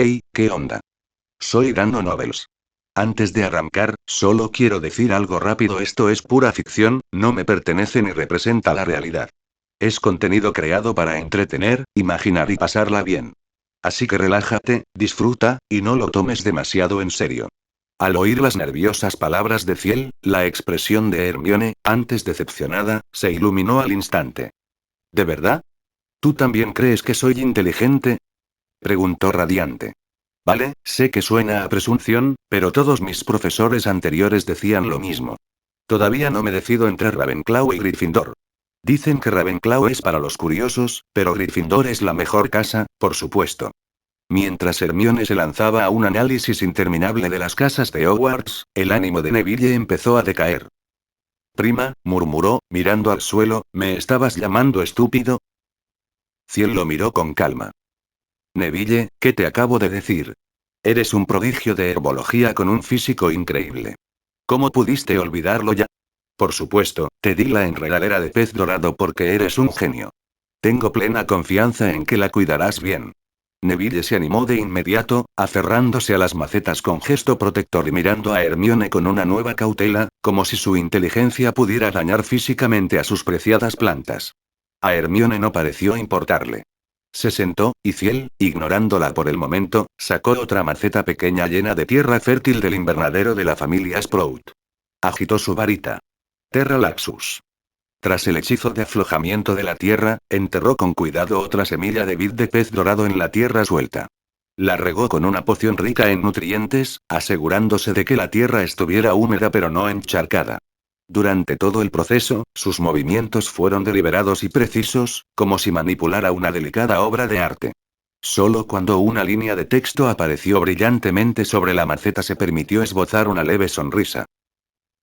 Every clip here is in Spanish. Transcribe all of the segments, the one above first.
Hey, ¿qué onda? Soy Dano Nobles. Antes de arrancar, solo quiero decir algo rápido: esto es pura ficción, no me pertenece ni representa la realidad. Es contenido creado para entretener, imaginar y pasarla bien. Así que relájate, disfruta, y no lo tomes demasiado en serio. Al oír las nerviosas palabras de Ciel, la expresión de Hermione, antes decepcionada, se iluminó al instante. ¿De verdad? ¿Tú también crees que soy inteligente? Preguntó radiante. Vale, sé que suena a presunción, pero todos mis profesores anteriores decían lo mismo. Todavía no me decido entre Ravenclaw y Gryffindor. Dicen que Ravenclaw es para los curiosos, pero Gryffindor es la mejor casa, por supuesto. Mientras Hermione se lanzaba a un análisis interminable de las casas de Hogwarts, el ánimo de Neville empezó a decaer. Prima, murmuró, mirando al suelo, ¿me estabas llamando estúpido? Ciel lo miró con calma. Neville, ¿qué te acabo de decir? Eres un prodigio de herbología con un físico increíble. ¿Cómo pudiste olvidarlo ya? Por supuesto, te di la enredadera de pez dorado porque eres un genio. Tengo plena confianza en que la cuidarás bien. Neville se animó de inmediato, aferrándose a las macetas con gesto protector y mirando a Hermione con una nueva cautela, como si su inteligencia pudiera dañar físicamente a sus preciadas plantas. A Hermione no pareció importarle. Se sentó, y Ciel, ignorándola por el momento, sacó otra maceta pequeña llena de tierra fértil del invernadero de la familia Sprout. Agitó su varita. Terra Laxus. Tras el hechizo de aflojamiento de la tierra, enterró con cuidado otra semilla de vid de pez dorado en la tierra suelta. La regó con una poción rica en nutrientes, asegurándose de que la tierra estuviera húmeda pero no encharcada. Durante todo el proceso, sus movimientos fueron deliberados y precisos, como si manipulara una delicada obra de arte. Solo cuando una línea de texto apareció brillantemente sobre la maceta se permitió esbozar una leve sonrisa.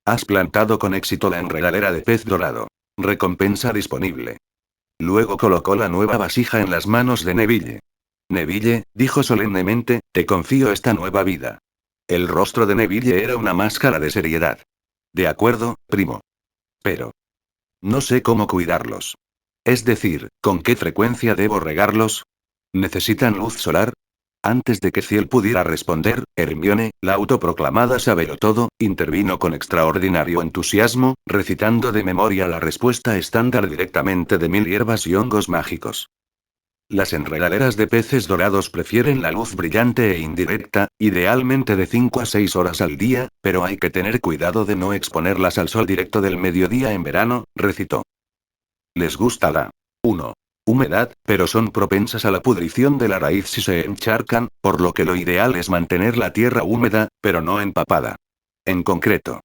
Has plantado con éxito la enredadera de pez dorado. Recompensa disponible. Luego colocó la nueva vasija en las manos de Neville. Neville, dijo solemnemente, te confío esta nueva vida. El rostro de Neville era una máscara de seriedad. De acuerdo, primo. Pero no sé cómo cuidarlos. Es decir, ¿con qué frecuencia debo regarlos? ¿Necesitan luz solar? Antes de que Ciel pudiera responder, Hermione, la autoproclamada sabelotodo, intervino con extraordinario entusiasmo, recitando de memoria la respuesta estándar directamente de 1000 hierbas y hongos mágicos. Las enredaderas de peces dorados prefieren la luz brillante e indirecta, idealmente de 5 a 6 horas al día, pero hay que tener cuidado de no exponerlas al sol directo del mediodía en verano, recitó. Les gusta la 1. Humedad, pero son propensas a la pudrición de la raíz si se encharcan, por lo que lo ideal es mantener la tierra húmeda, pero no empapada. En concreto.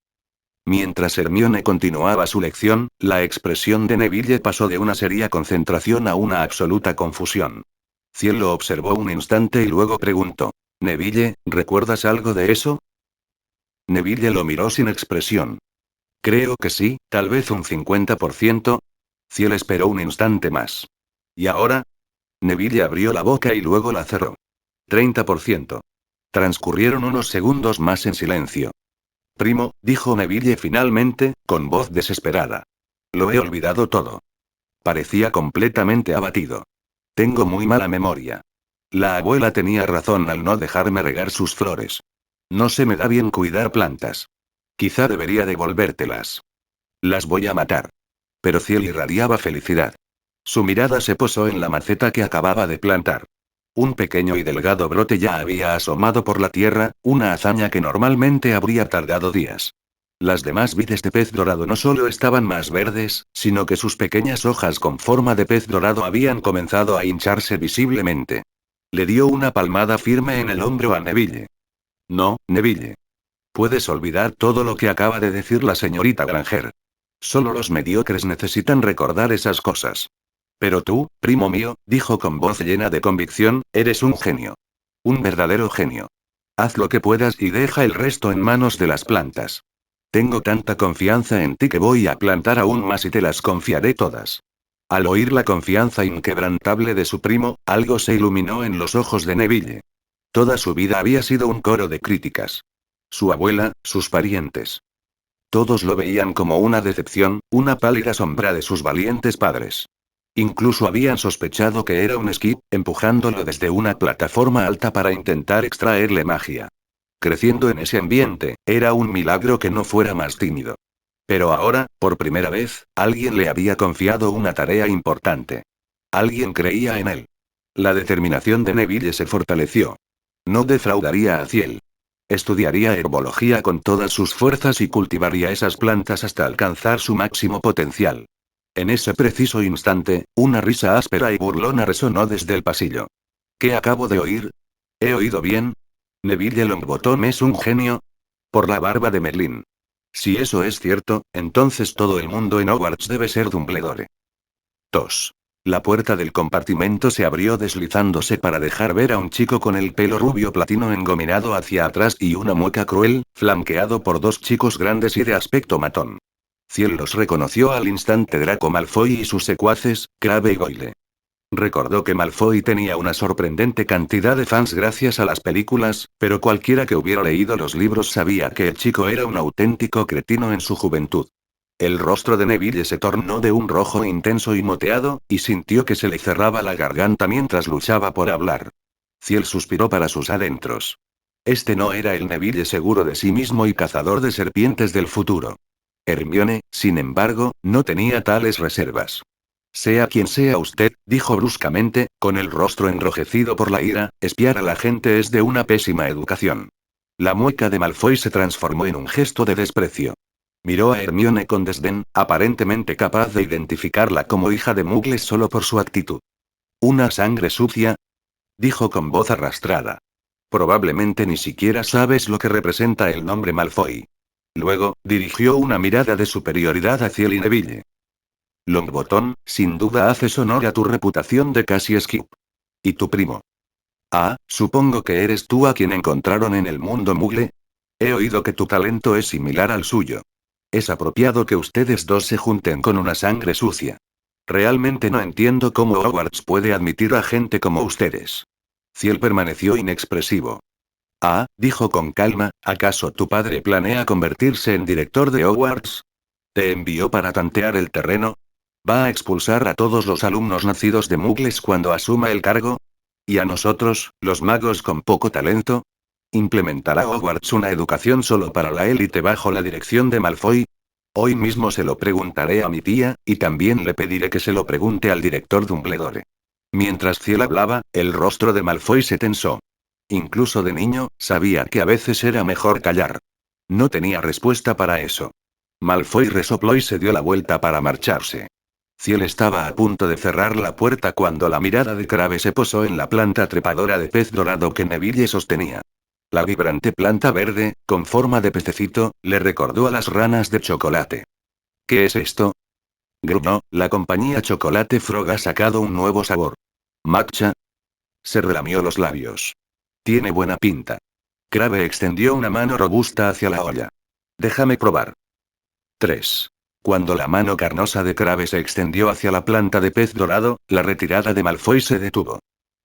Mientras Hermione continuaba su lección, la expresión de Neville pasó de una seria concentración a una absoluta confusión. Ciel lo observó un instante y luego preguntó. Neville, ¿recuerdas algo de eso? Neville lo miró sin expresión. Creo que sí, tal vez un 50%. Ciel esperó un instante más. ¿Y ahora? Neville abrió la boca y luego la cerró. 30%. Transcurrieron unos segundos más en silencio. Primo, dijo Neville finalmente, con voz desesperada. Lo he olvidado todo. Parecía completamente abatido. Tengo muy mala memoria. La abuela tenía razón al no dejarme regar sus flores. No se me da bien cuidar plantas. Quizá debería devolvértelas. Las voy a matar. Pero Ciel irradiaba felicidad. Su mirada se posó en la maceta que acababa de plantar. Un pequeño y delgado brote ya había asomado por la tierra, una hazaña que normalmente habría tardado días. Las demás vides de pez dorado no solo estaban más verdes, sino que sus pequeñas hojas con forma de pez dorado habían comenzado a hincharse visiblemente. Le dio una palmada firme en el hombro a Neville. No, Neville. Puedes olvidar todo lo que acaba de decir la señorita Granger. Solo los mediocres necesitan recordar esas cosas. Pero tú, primo mío, dijo con voz llena de convicción, eres un genio. Un verdadero genio. Haz lo que puedas y deja el resto en manos de las plantas. Tengo tanta confianza en ti que voy a plantar aún más y te las confiaré todas. Al oír la confianza inquebrantable de su primo, algo se iluminó en los ojos de Neville. Toda su vida había sido un coro de críticas. Su abuela, sus parientes. Todos lo veían como una decepción, una pálida sombra de sus valientes padres. Incluso habían sospechado que era un Skip, empujándolo desde una plataforma alta para intentar extraerle magia. Creciendo en ese ambiente, era un milagro que no fuera más tímido. Pero ahora, por primera vez, alguien le había confiado una tarea importante. Alguien creía en él. La determinación de Neville se fortaleció. No defraudaría a Ciel. Estudiaría herbología con todas sus fuerzas y cultivaría esas plantas hasta alcanzar su máximo potencial. En ese preciso instante, una risa áspera y burlona resonó desde el pasillo. ¿Qué acabo de oír? ¿He oído bien? ¿Neville Longbottom es un genio? Por la barba de Merlín. Si eso es cierto, entonces todo el mundo en Hogwarts debe ser Dumbledore. Tos. La puerta del compartimento se abrió deslizándose para dejar ver a un chico con el pelo rubio platino engominado hacia atrás y una mueca cruel, flanqueado por dos chicos grandes y de aspecto matón. Ciel los reconoció al instante: Draco Malfoy y sus secuaces, Crabbe y Goyle. Recordó que Malfoy tenía una sorprendente cantidad de fans gracias a las películas, pero cualquiera que hubiera leído los libros sabía que el chico era un auténtico cretino en su juventud. El rostro de Neville se tornó de un rojo intenso y moteado, y sintió que se le cerraba la garganta mientras luchaba por hablar. Ciel suspiró para sus adentros. Este no era el Neville seguro de sí mismo y cazador de serpientes del futuro. Hermione, sin embargo, no tenía tales reservas. Sea quien sea usted, dijo bruscamente, con el rostro enrojecido por la ira, espiar a la gente es de una pésima educación. La mueca de Malfoy se transformó en un gesto de desprecio. Miró a Hermione con desdén, aparentemente capaz de identificarla como hija de Mugles solo por su actitud. ¿Una sangre sucia? Dijo con voz arrastrada. Probablemente ni siquiera sabes lo que representa el nombre Malfoy. Luego, dirigió una mirada de superioridad hacia Neville. Longbottom, sin duda haces honor a tu reputación de casi Skip. ¿Y tu primo? Ah, supongo que eres tú a quien encontraron en el mundo Mugle. He oído que tu talento es similar al suyo. Es apropiado que ustedes dos se junten con una sangre sucia. Realmente no entiendo cómo Hogwarts puede admitir a gente como ustedes. Ciel permaneció inexpresivo. Ah, dijo con calma, ¿acaso tu padre planea convertirse en director de Hogwarts? ¿Te envió para tantear el terreno? ¿Va a expulsar a todos los alumnos nacidos de Mugles cuando asuma el cargo? ¿Y a nosotros, los magos con poco talento? ¿Implementará Hogwarts una educación solo para la élite bajo la dirección de Malfoy? Hoy mismo se lo preguntaré a mi tía, y también le pediré que se lo pregunte al director Dumbledore. Mientras Ciel hablaba, el rostro de Malfoy se tensó. Incluso de niño, sabía que a veces era mejor callar. No tenía respuesta para eso. Malfoy resopló y se dio la vuelta para marcharse. Ciel estaba a punto de cerrar la puerta cuando la mirada de Crabbe se posó en la planta trepadora de pez dorado que Neville sostenía. La vibrante planta verde, con forma de pececito, le recordó a las ranas de chocolate. ¿Qué es esto? Gruñó, la compañía Chocolate Frog ha sacado un nuevo sabor. ¿Matcha? Se relamió los labios. Tiene buena pinta. Crabbe extendió una mano robusta hacia la olla. Déjame probar. 3. Cuando la mano carnosa de Crabbe se extendió hacia la planta de pez dorado, la retirada de Malfoy se detuvo.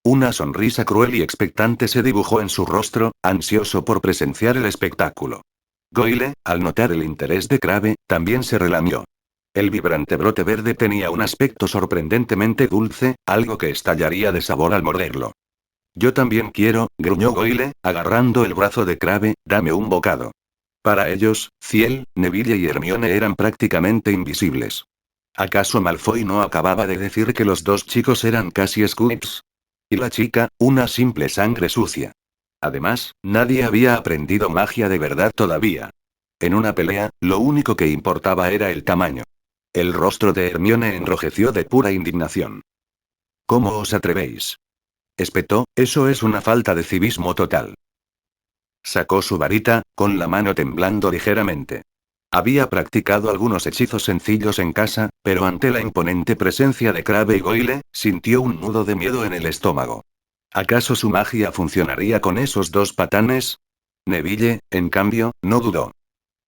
Una sonrisa cruel y expectante se dibujó en su rostro, ansioso por presenciar el espectáculo. Goyle, al notar el interés de Crabbe, también se relamió. El vibrante brote verde tenía un aspecto sorprendentemente dulce, algo que estallaría de sabor al morderlo. Yo también quiero, gruñó Goyle, agarrando el brazo de Crabbe, dame un bocado. Para ellos, Ciel, Neville y Hermione eran prácticamente invisibles. ¿Acaso Malfoy no acababa de decir que los dos chicos eran casi Squibs? Y la chica, una simple sangre sucia. Además, nadie había aprendido magia de verdad todavía. En una pelea, lo único que importaba era el tamaño. El rostro de Hermione enrojeció de pura indignación. ¿Cómo os atrevéis? Espetó, eso es una falta de civismo total. Sacó su varita, con la mano temblando ligeramente. Había practicado algunos hechizos sencillos en casa, pero ante la imponente presencia de Crabbe y Goyle, sintió un nudo de miedo en el estómago. ¿Acaso su magia funcionaría con esos dos patanes? Neville, en cambio, no dudó.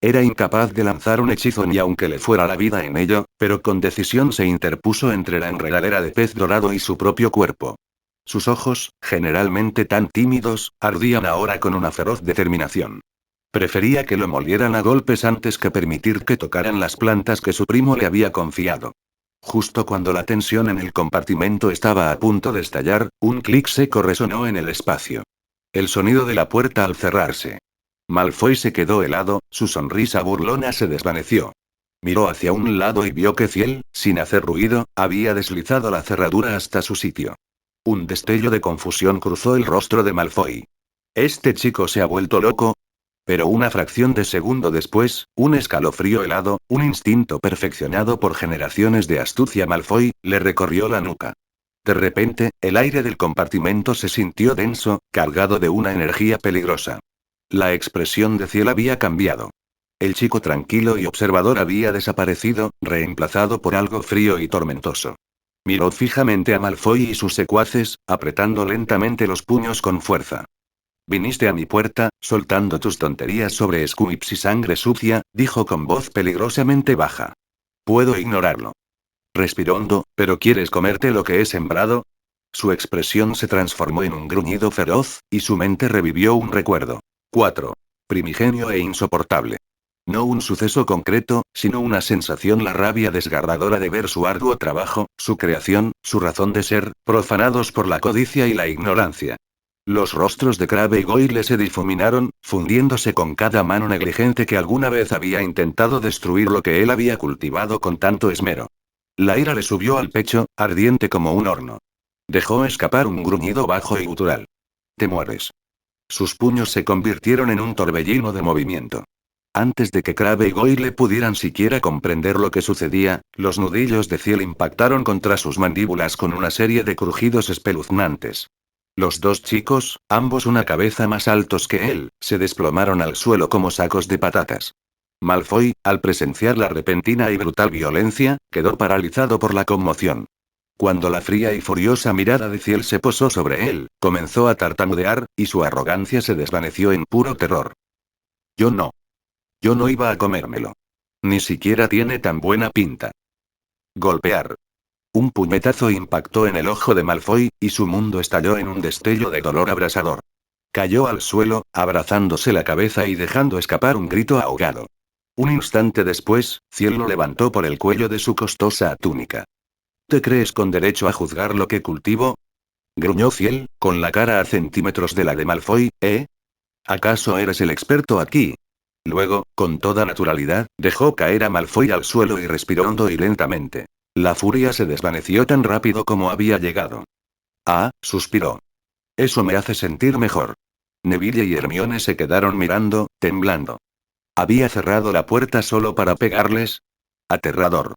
Era incapaz de lanzar un hechizo ni aunque le fuera la vida en ello, pero con decisión se interpuso entre la enredadera de pez dorado y su propio cuerpo. Sus ojos, generalmente tan tímidos, ardían ahora con una feroz determinación. Prefería que lo molieran a golpes antes que permitir que tocaran las plantas que su primo le había confiado. Justo cuando la tensión en el compartimento estaba a punto de estallar, un clic seco resonó en el espacio. El sonido de la puerta al cerrarse. Malfoy se quedó helado, su sonrisa burlona se desvaneció. Miró hacia un lado y vio que Ciel, sin hacer ruido, había deslizado la cerradura hasta su sitio. Un destello de confusión cruzó el rostro de Malfoy. ¿Este chico se ha vuelto loco? Pero una fracción de segundo después, un escalofrío helado, un instinto perfeccionado por generaciones de astucia Malfoy, le recorrió la nuca. De repente, el aire del compartimento se sintió denso, cargado de una energía peligrosa. La expresión de Ciel había cambiado. El chico tranquilo y observador había desaparecido, reemplazado por algo frío y tormentoso. Miró fijamente a Malfoy y sus secuaces, apretando lentamente los puños con fuerza. Viniste a mi puerta, soltando tus tonterías sobre squibs y sangre sucia, dijo con voz peligrosamente baja. Puedo ignorarlo. Respiró hondo, ¿pero quieres comerte lo que he sembrado? Su expresión se transformó en un gruñido feroz, y su mente revivió un recuerdo. 4. Primigenio e insoportable. No un suceso concreto, sino una sensación, la rabia desgarradora de ver su arduo trabajo, su creación, su razón de ser, profanados por la codicia y la ignorancia. Los rostros de Crabbe y Goyle se difuminaron, fundiéndose con cada mano negligente que alguna vez había intentado destruir lo que él había cultivado con tanto esmero. La ira le subió al pecho, ardiente como un horno. Dejó escapar un gruñido bajo y gutural. Te mueres. Sus puños se convirtieron en un torbellino de movimiento. Antes de que Crabbe y Goyle pudieran siquiera comprender lo que sucedía, los nudillos de Ciel impactaron contra sus mandíbulas con una serie de crujidos espeluznantes. Los dos chicos, ambos una cabeza más altos que él, se desplomaron al suelo como sacos de patatas. Malfoy, al presenciar la repentina y brutal violencia, quedó paralizado por la conmoción. Cuando la fría y furiosa mirada de Ciel se posó sobre él, comenzó a tartamudear, y su arrogancia se desvaneció en puro terror. Yo no. Yo no iba a comérmelo. Ni siquiera tiene tan buena pinta. Golpear. Un puñetazo impactó en el ojo de Malfoy, y su mundo estalló en un destello de dolor abrasador. Cayó al suelo, abrazándose la cabeza y dejando escapar un grito ahogado. Un instante después, Ciel lo levantó por el cuello de su costosa túnica. ¿Te crees con derecho a juzgar lo que cultivo? Gruñó Ciel, con la cara a centímetros de la de Malfoy, ¿eh? ¿Acaso eres el experto aquí? Luego, con toda naturalidad, dejó caer a Malfoy al suelo y respiró hondo y lentamente. La furia se desvaneció tan rápido como había llegado. Ah, suspiró. Eso me hace sentir mejor. Neville y Hermione se quedaron mirando, temblando. ¿Había cerrado la puerta solo para pegarles? Aterrador.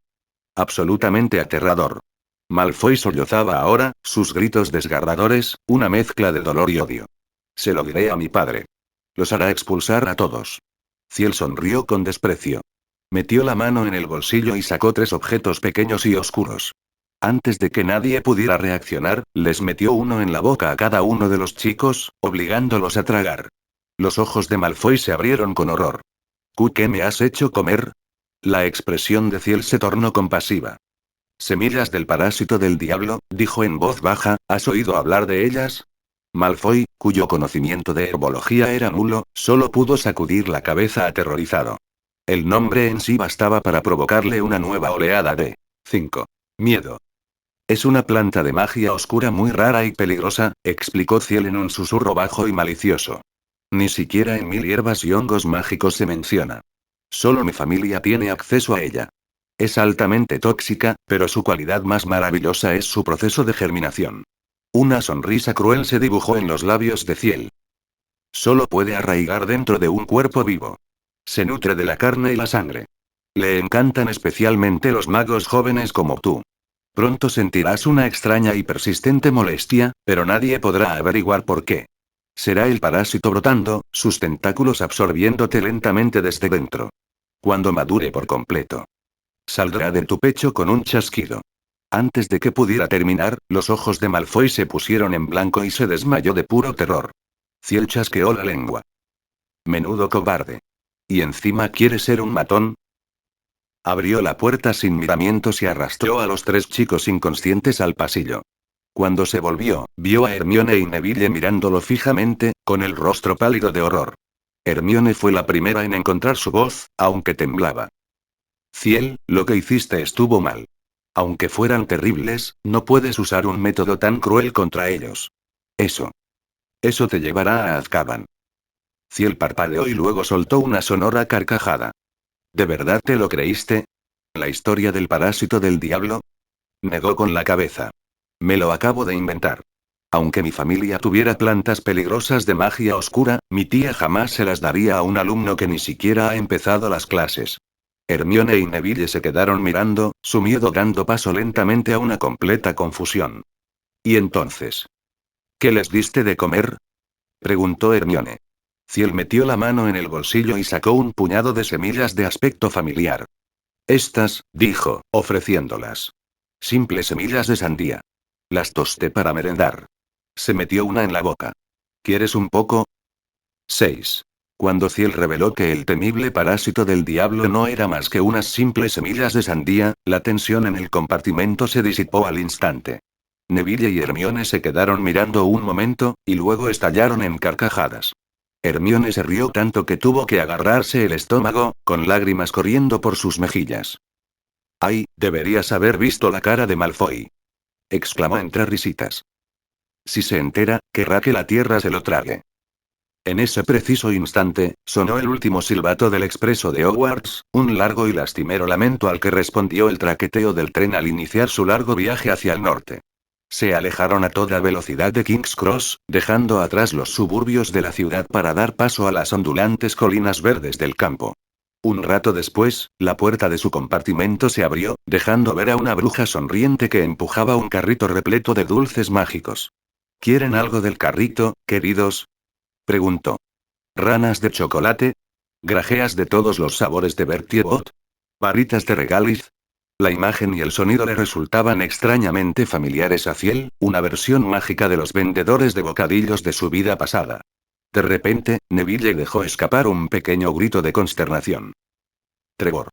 Absolutamente aterrador. Malfoy sollozaba ahora, sus gritos desgarradores, una mezcla de dolor y odio. Se lo diré a mi padre. Los hará expulsar a todos. Ciel sonrió con desprecio. Metió la mano en el bolsillo y sacó 3 objetos pequeños y oscuros. Antes de que nadie pudiera reaccionar, les metió uno en la boca a cada uno de los chicos, obligándolos a tragar. Los ojos de Malfoy se abrieron con horror. ¿Qué me has hecho comer? La expresión de Ciel se tornó compasiva. Semillas del parásito del diablo, dijo en voz baja, ¿has oído hablar de ellas? Malfoy, cuyo conocimiento de herbología era nulo, solo pudo sacudir la cabeza aterrorizado. El nombre en sí bastaba para provocarle una nueva oleada de 5. Miedo. Es una planta de magia oscura muy rara y peligrosa, explicó Ciel en un susurro bajo y malicioso. Ni siquiera en 1000 hierbas y hongos mágicos se menciona. Solo mi familia tiene acceso a ella. Es altamente tóxica, pero su cualidad más maravillosa es su proceso de germinación. Una sonrisa cruel se dibujó en los labios de Ciel. Solo puede arraigar dentro de un cuerpo vivo. Se nutre de la carne y la sangre. Le encantan especialmente los magos jóvenes como tú. Pronto sentirás una extraña y persistente molestia, pero nadie podrá averiguar por qué. Será el parásito brotando, sus tentáculos absorbiéndote lentamente desde dentro. Cuando madure por completo, saldrá de tu pecho con un chasquido. Antes de que pudiera terminar, los ojos de Malfoy se pusieron en blanco y se desmayó de puro terror. Ciel chasqueó la lengua. Menudo cobarde. ¿Y encima quiere ser un matón? Abrió la puerta sin miramientos y arrastró a los 3 chicos inconscientes al pasillo. Cuando se volvió, vio a Hermione y Neville mirándolo fijamente, con el rostro pálido de horror. Hermione fue la primera en encontrar su voz, aunque temblaba. Ciel, lo que hiciste estuvo mal. Aunque fueran terribles, no puedes usar un método tan cruel contra ellos. Eso te llevará a Azkaban. Ciel parpadeó y luego soltó una sonora carcajada. ¿De verdad te lo creíste? ¿La historia del parásito del diablo? Negó con la cabeza. Me lo acabo de inventar. Aunque mi familia tuviera plantas peligrosas de magia oscura, mi tía jamás se las daría a un alumno que ni siquiera ha empezado las clases. Hermione y Neville se quedaron mirando, su miedo dando paso lentamente a una completa confusión. ¿Y entonces? ¿Qué les diste de comer? Preguntó Hermione. Ciel metió la mano en el bolsillo y sacó un puñado de semillas de aspecto familiar. Estas, dijo, ofreciéndolas. Simples semillas de sandía. Las tosté para merendar. Se metió una en la boca. ¿Quieres un poco? 6. Cuando Ciel reveló que el temible parásito del diablo no era más que unas simples semillas de sandía, la tensión en el compartimento se disipó al instante. Neville y Hermione se quedaron mirando un momento, y luego estallaron en carcajadas. Hermione se rió tanto que tuvo que agarrarse el estómago, con lágrimas corriendo por sus mejillas. ¡Ay, deberías haber visto la cara de Malfoy! Exclamó entre risitas. Si se entera, querrá que la tierra se lo trague. En ese preciso instante, sonó el último silbato del expreso de Hogwarts, un largo y lastimero lamento al que respondió el traqueteo del tren al iniciar su largo viaje hacia el norte. Se alejaron a toda velocidad de King's Cross, dejando atrás los suburbios de la ciudad para dar paso a las ondulantes colinas verdes del campo. Un rato después, la puerta de su compartimento se abrió, dejando ver a una bruja sonriente que empujaba un carrito repleto de dulces mágicos. ¿Quieren algo del carrito, queridos? Preguntó. ¿Ranas de chocolate? ¿Grajeas de todos los sabores de Bertie Bott? ¿Barritas de regaliz? La imagen y el sonido le resultaban extrañamente familiares a Ciel, una versión mágica de los vendedores de bocadillos de su vida pasada. De repente, Neville dejó escapar un pequeño grito de consternación. Trevor.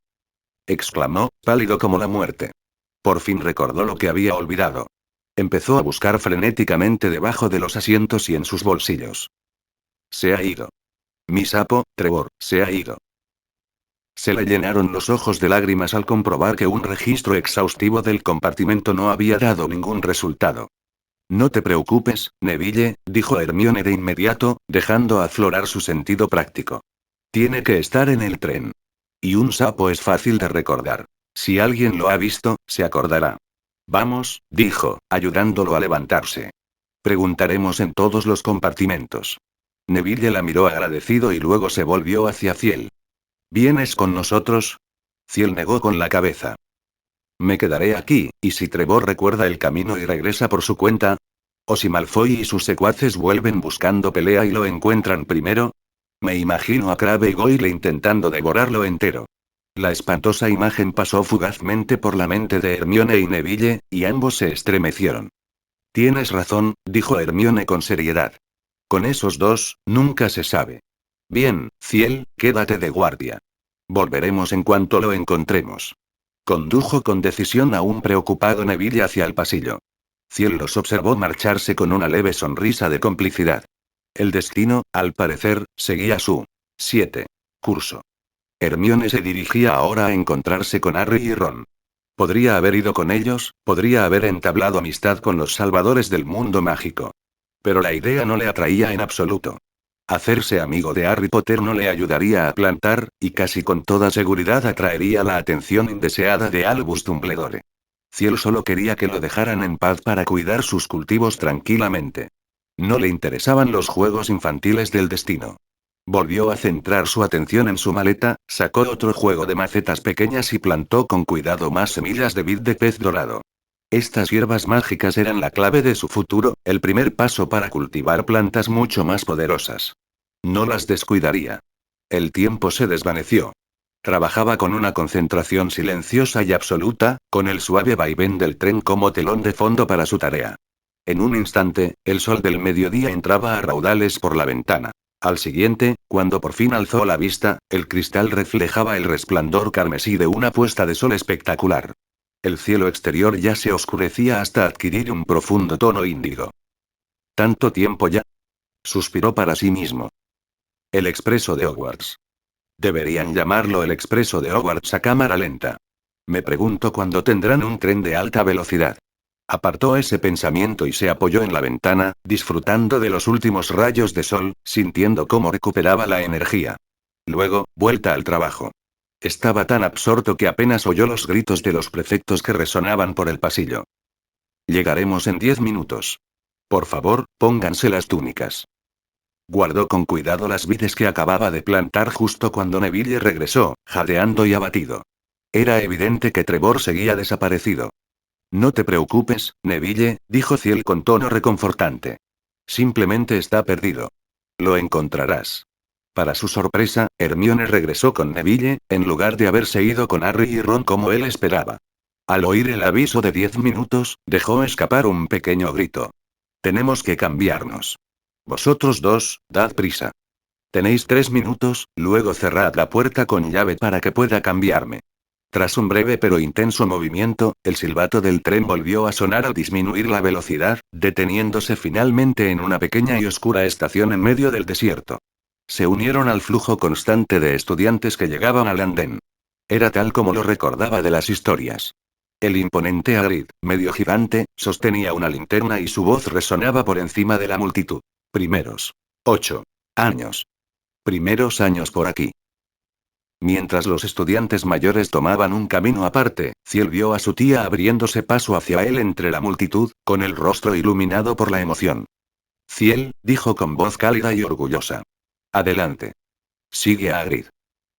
Exclamó, pálido como la muerte. Por fin recordó lo que había olvidado. Empezó a buscar frenéticamente debajo de los asientos y en sus bolsillos. Se ha ido. Mi sapo, Trevor, se ha ido. Se le llenaron los ojos de lágrimas al comprobar que un registro exhaustivo del compartimento no había dado ningún resultado. No te preocupes, Neville, dijo Hermione de inmediato, dejando aflorar su sentido práctico. Tiene que estar en el tren. Y un sapo es fácil de recordar. Si alguien lo ha visto, se acordará. Vamos, dijo, ayudándolo a levantarse. Preguntaremos en todos los compartimentos. Neville la miró agradecido y luego se volvió hacia Ciel. ¿Vienes con nosotros? Ciel negó con la cabeza. Me quedaré aquí, y si Trevor recuerda el camino y regresa por su cuenta. ¿O si Malfoy y sus secuaces vuelven buscando pelea y lo encuentran primero? Me imagino a Crabbe y Goyle intentando devorarlo entero. La espantosa imagen pasó fugazmente por la mente de Hermione y Neville, y ambos se estremecieron. Tienes razón, dijo Hermione con seriedad. Con esos dos, nunca se sabe. Bien, Ciel, quédate de guardia. Volveremos en cuanto lo encontremos. Condujo con decisión a un preocupado Neville hacia el pasillo. Ciel los observó marcharse con una leve sonrisa de complicidad. El destino, al parecer, seguía su 7. curso. Hermione se dirigía ahora a encontrarse con Harry y Ron. Podría haber ido con ellos, podría haber entablado amistad con los salvadores del mundo mágico. Pero la idea no le atraía en absoluto. Hacerse amigo de Harry Potter no le ayudaría a plantar, y casi con toda seguridad atraería la atención indeseada de Albus Dumbledore. Ciel solo quería que lo dejaran en paz para cuidar sus cultivos tranquilamente. No le interesaban los juegos infantiles del destino. Volvió a centrar su atención en su maleta, sacó otro juego de macetas pequeñas y plantó con cuidado más semillas de vid de pez dorado. Estas hierbas mágicas eran la clave de su futuro, el primer paso para cultivar plantas mucho más poderosas. No las descuidaría. El tiempo se desvaneció. Trabajaba con una concentración silenciosa y absoluta, con el suave vaivén del tren como telón de fondo para su tarea. En un instante, el sol del mediodía entraba a raudales por la ventana. Al siguiente, cuando por fin alzó la vista, el cristal reflejaba el resplandor carmesí de una puesta de sol espectacular. El cielo exterior ya se oscurecía hasta adquirir un profundo tono índigo. ¿Tanto tiempo ya? Suspiró para sí mismo. El expreso de Hogwarts. Deberían llamarlo el expreso de Hogwarts a cámara lenta. Me pregunto cuándo tendrán un tren de alta velocidad. Apartó ese pensamiento y se apoyó en la ventana, disfrutando de los últimos rayos de sol, sintiendo cómo recuperaba la energía. Luego, vuelta al trabajo. Estaba tan absorto que apenas oyó los gritos de los prefectos que resonaban por el pasillo. Llegaremos en 10 minutos. Por favor, pónganse las túnicas. Guardó con cuidado las vides que acababa de plantar justo cuando Neville regresó, jadeando y abatido. Era evidente que Trevor seguía desaparecido. No te preocupes, Neville, dijo Ciel con tono reconfortante. Simplemente está perdido. Lo encontrarás. Para su sorpresa, Hermione regresó con Neville, en lugar de haberse ido con Harry y Ron como él esperaba. Al oír el aviso de 10 minutos, dejó escapar un pequeño grito. Tenemos que cambiarnos. Vosotros dos, dad prisa. Tenéis 3 minutos, luego cerrad la puerta con llave para que pueda cambiarme. Tras un breve pero intenso movimiento, el silbato del tren volvió a sonar al disminuir la velocidad, deteniéndose finalmente en una pequeña y oscura estación en medio del desierto. Se unieron al flujo constante de estudiantes que llegaban al andén. Era tal como lo recordaba de las historias. El imponente Hagrid, medio gigante, sostenía una linterna y su voz resonaba por encima de la multitud. Primeros 8 años. Primeros años por aquí. Mientras los estudiantes mayores tomaban un camino aparte, Ciel vio a su tía abriéndose paso hacia él entre la multitud, con el rostro iluminado por la emoción. Ciel, dijo con voz cálida y orgullosa. Adelante. Sigue a Hagrid.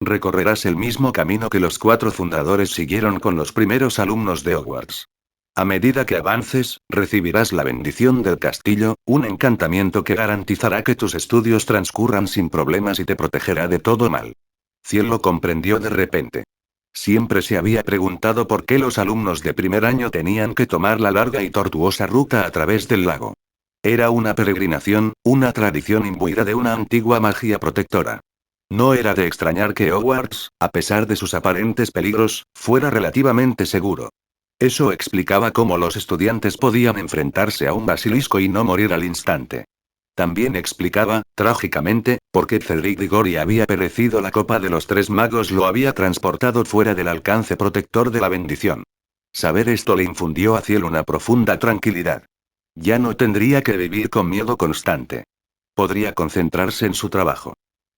Recorrerás el mismo camino que los 4 fundadores siguieron con los primeros alumnos de Hogwarts. A medida que avances, recibirás la bendición del castillo, un encantamiento que garantizará que tus estudios transcurran sin problemas y te protegerá de todo mal. Ciel lo comprendió de repente. Siempre se había preguntado por qué los alumnos de primer año tenían que tomar la larga y tortuosa ruta a través del lago. Era una peregrinación, una tradición imbuida de una antigua magia protectora. No era de extrañar que Hogwarts, a pesar de sus aparentes peligros, fuera relativamente seguro. Eso explicaba cómo los estudiantes podían enfrentarse a un basilisco y no morir al instante. También explicaba, trágicamente, por qué Cedric Diggory había perecido. La copa de los 3 magos lo había transportado fuera del alcance protector de la bendición. Saber esto le infundió a Ciel una profunda tranquilidad. Ya no tendría que vivir con miedo constante. Podría concentrarse en su trabajo.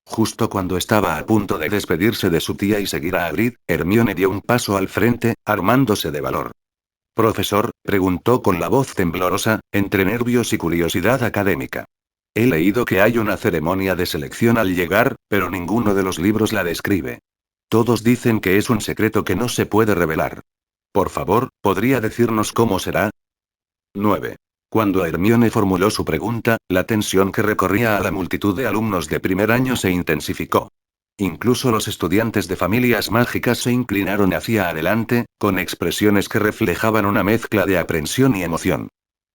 Justo cuando estaba a punto de despedirse de su tía y seguir a Hagrid, Hermione dio un paso al frente, armándose de valor. Profesor, preguntó con la voz temblorosa, entre nervios y curiosidad académica. He leído que hay una ceremonia de selección al llegar, pero ninguno de los libros la describe. Todos dicen que es un secreto que no se puede revelar. Por favor, ¿podría decirnos cómo será? 9. Cuando Hermione formuló su pregunta, la tensión que recorría a la multitud de alumnos de primer año se intensificó. Incluso los estudiantes de familias mágicas se inclinaron hacia adelante, con expresiones que reflejaban una mezcla de aprensión y emoción.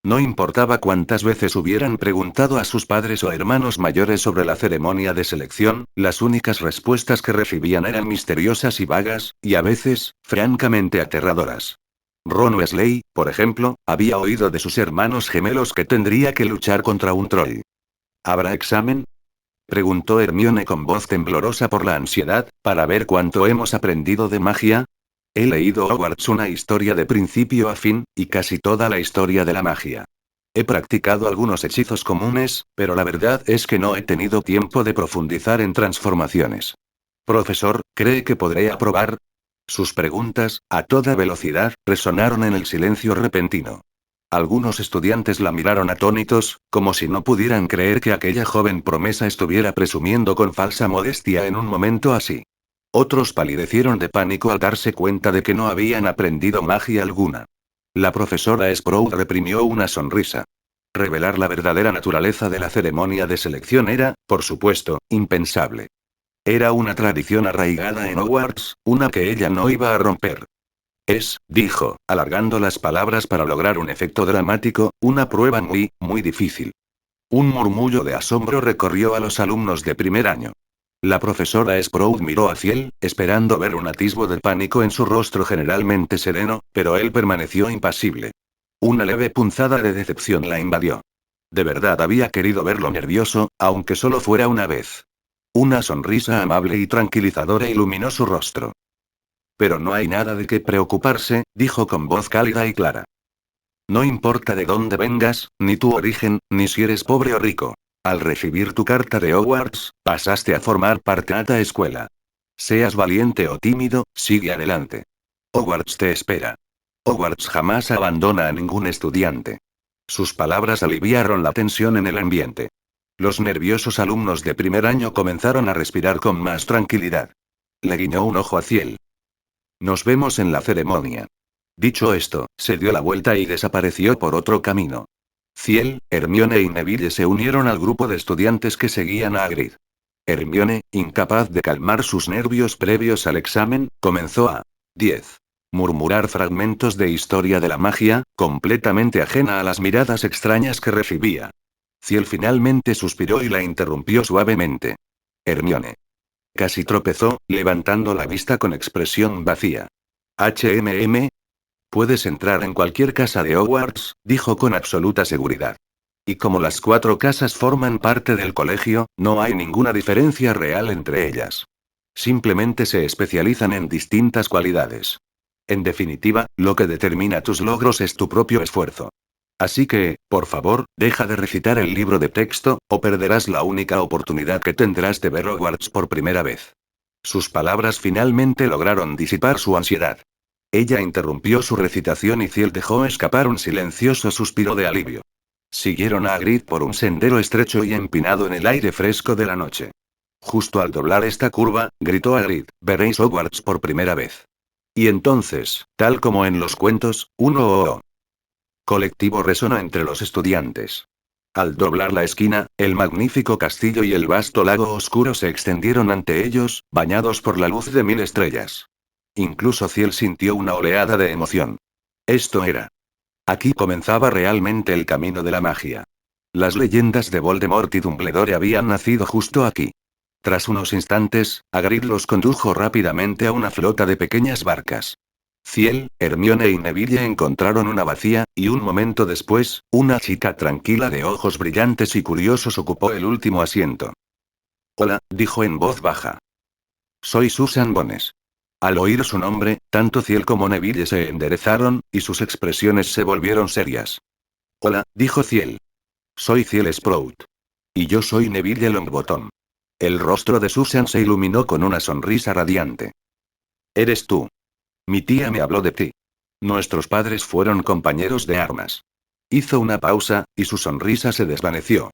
No importaba cuántas veces hubieran preguntado a sus padres o hermanos mayores sobre la ceremonia de selección, las únicas respuestas que recibían eran misteriosas y vagas, y a veces, francamente aterradoras. Ron Weasley, por ejemplo, había oído de sus hermanos gemelos que tendría que luchar contra un troll. ¿Habrá examen? Preguntó Hermione con voz temblorosa por la ansiedad, para ver cuánto hemos aprendido de magia. He leído Hogwarts una historia de principio a fin, y casi toda la historia de la magia. He practicado algunos hechizos comunes, pero la verdad es que no he tenido tiempo de profundizar en transformaciones. Profesor, ¿cree que podré aprobar? Sus preguntas, a toda velocidad, resonaron en el silencio repentino. Algunos estudiantes la miraron atónitos, como si no pudieran creer que aquella joven promesa estuviera presumiendo con falsa modestia en un momento así. Otros palidecieron de pánico al darse cuenta de que no habían aprendido magia alguna. La profesora Sprout reprimió una sonrisa. Revelar la verdadera naturaleza de la ceremonia de selección era, por supuesto, impensable. Era una tradición arraigada en Hogwarts, una que ella no iba a romper. Dijo, alargando las palabras para lograr un efecto dramático, una prueba muy, muy difícil. Un murmullo de asombro recorrió a los alumnos de primer año. La profesora Sprout miró a Ciel, esperando ver un atisbo de pánico en su rostro generalmente sereno, pero él permaneció impasible. Una leve punzada de decepción la invadió. De verdad había querido verlo nervioso, aunque solo fuera una vez. Una sonrisa amable y tranquilizadora iluminó su rostro. Pero no hay nada de qué preocuparse, dijo con voz cálida y clara. No importa de dónde vengas, ni tu origen, ni si eres pobre o rico. Al recibir tu carta de Hogwarts, pasaste a formar parte de esta escuela. Seas valiente o tímido, sigue adelante. Hogwarts te espera. Hogwarts jamás abandona a ningún estudiante. Sus palabras aliviaron la tensión en el ambiente. Los nerviosos alumnos de primer año comenzaron a respirar con más tranquilidad. Le guiñó un ojo a Ciel. Nos vemos en la ceremonia. Dicho esto, se dio la vuelta y desapareció por otro camino. Ciel, Hermione y Neville se unieron al grupo de estudiantes que seguían a Hagrid. Hermione, incapaz de calmar sus nervios previos al examen, comenzó a 10. Murmurar fragmentos de historia de la magia, completamente ajena a las miradas extrañas que recibía. Ciel finalmente suspiró y la interrumpió suavemente. Hermione. Casi tropezó, levantando la vista con expresión vacía. HMM. Puedes entrar en cualquier casa de Hogwarts, dijo con absoluta seguridad. Y como las 4 casas forman parte del colegio, no hay ninguna diferencia real entre ellas. Simplemente se especializan en distintas cualidades. En definitiva, lo que determina tus logros es tu propio esfuerzo. Así que, por favor, deja de recitar el libro de texto, o perderás la única oportunidad que tendrás de ver Hogwarts por primera vez. Sus palabras finalmente lograron disipar su ansiedad. Ella interrumpió su recitación y Ciel dejó escapar un silencioso suspiro de alivio. Siguieron a Hagrid por un sendero estrecho y empinado en el aire fresco de la noche. Justo al doblar esta curva, gritó Hagrid, veréis Hogwarts por primera vez. Y entonces, tal como en los cuentos, un oh colectivo resonó entre los estudiantes. Al doblar la esquina, el magnífico castillo y el vasto lago oscuro se extendieron ante ellos, bañados por la luz de 1000 estrellas. Incluso Ciel sintió una oleada de emoción. Esto era. Aquí comenzaba realmente el camino de la magia. Las leyendas de Voldemort y Dumbledore habían nacido justo aquí. Tras unos instantes, Hagrid los condujo rápidamente a una flota de pequeñas barcas. Ciel, Hermione y Neville encontraron una vacía, y un momento después, una chica tranquila de ojos brillantes y curiosos ocupó el último asiento. Hola, dijo en voz baja. Soy Susan Bones. Al oír su nombre, tanto Ciel como Neville se enderezaron, y sus expresiones se volvieron serias. Hola, dijo Ciel. Soy Ciel Sprout. Y yo soy Neville Longbottom. El rostro de Susan se iluminó con una sonrisa radiante. Eres tú. Mi tía me habló de ti. Nuestros padres fueron compañeros de armas. Hizo una pausa, y su sonrisa se desvaneció.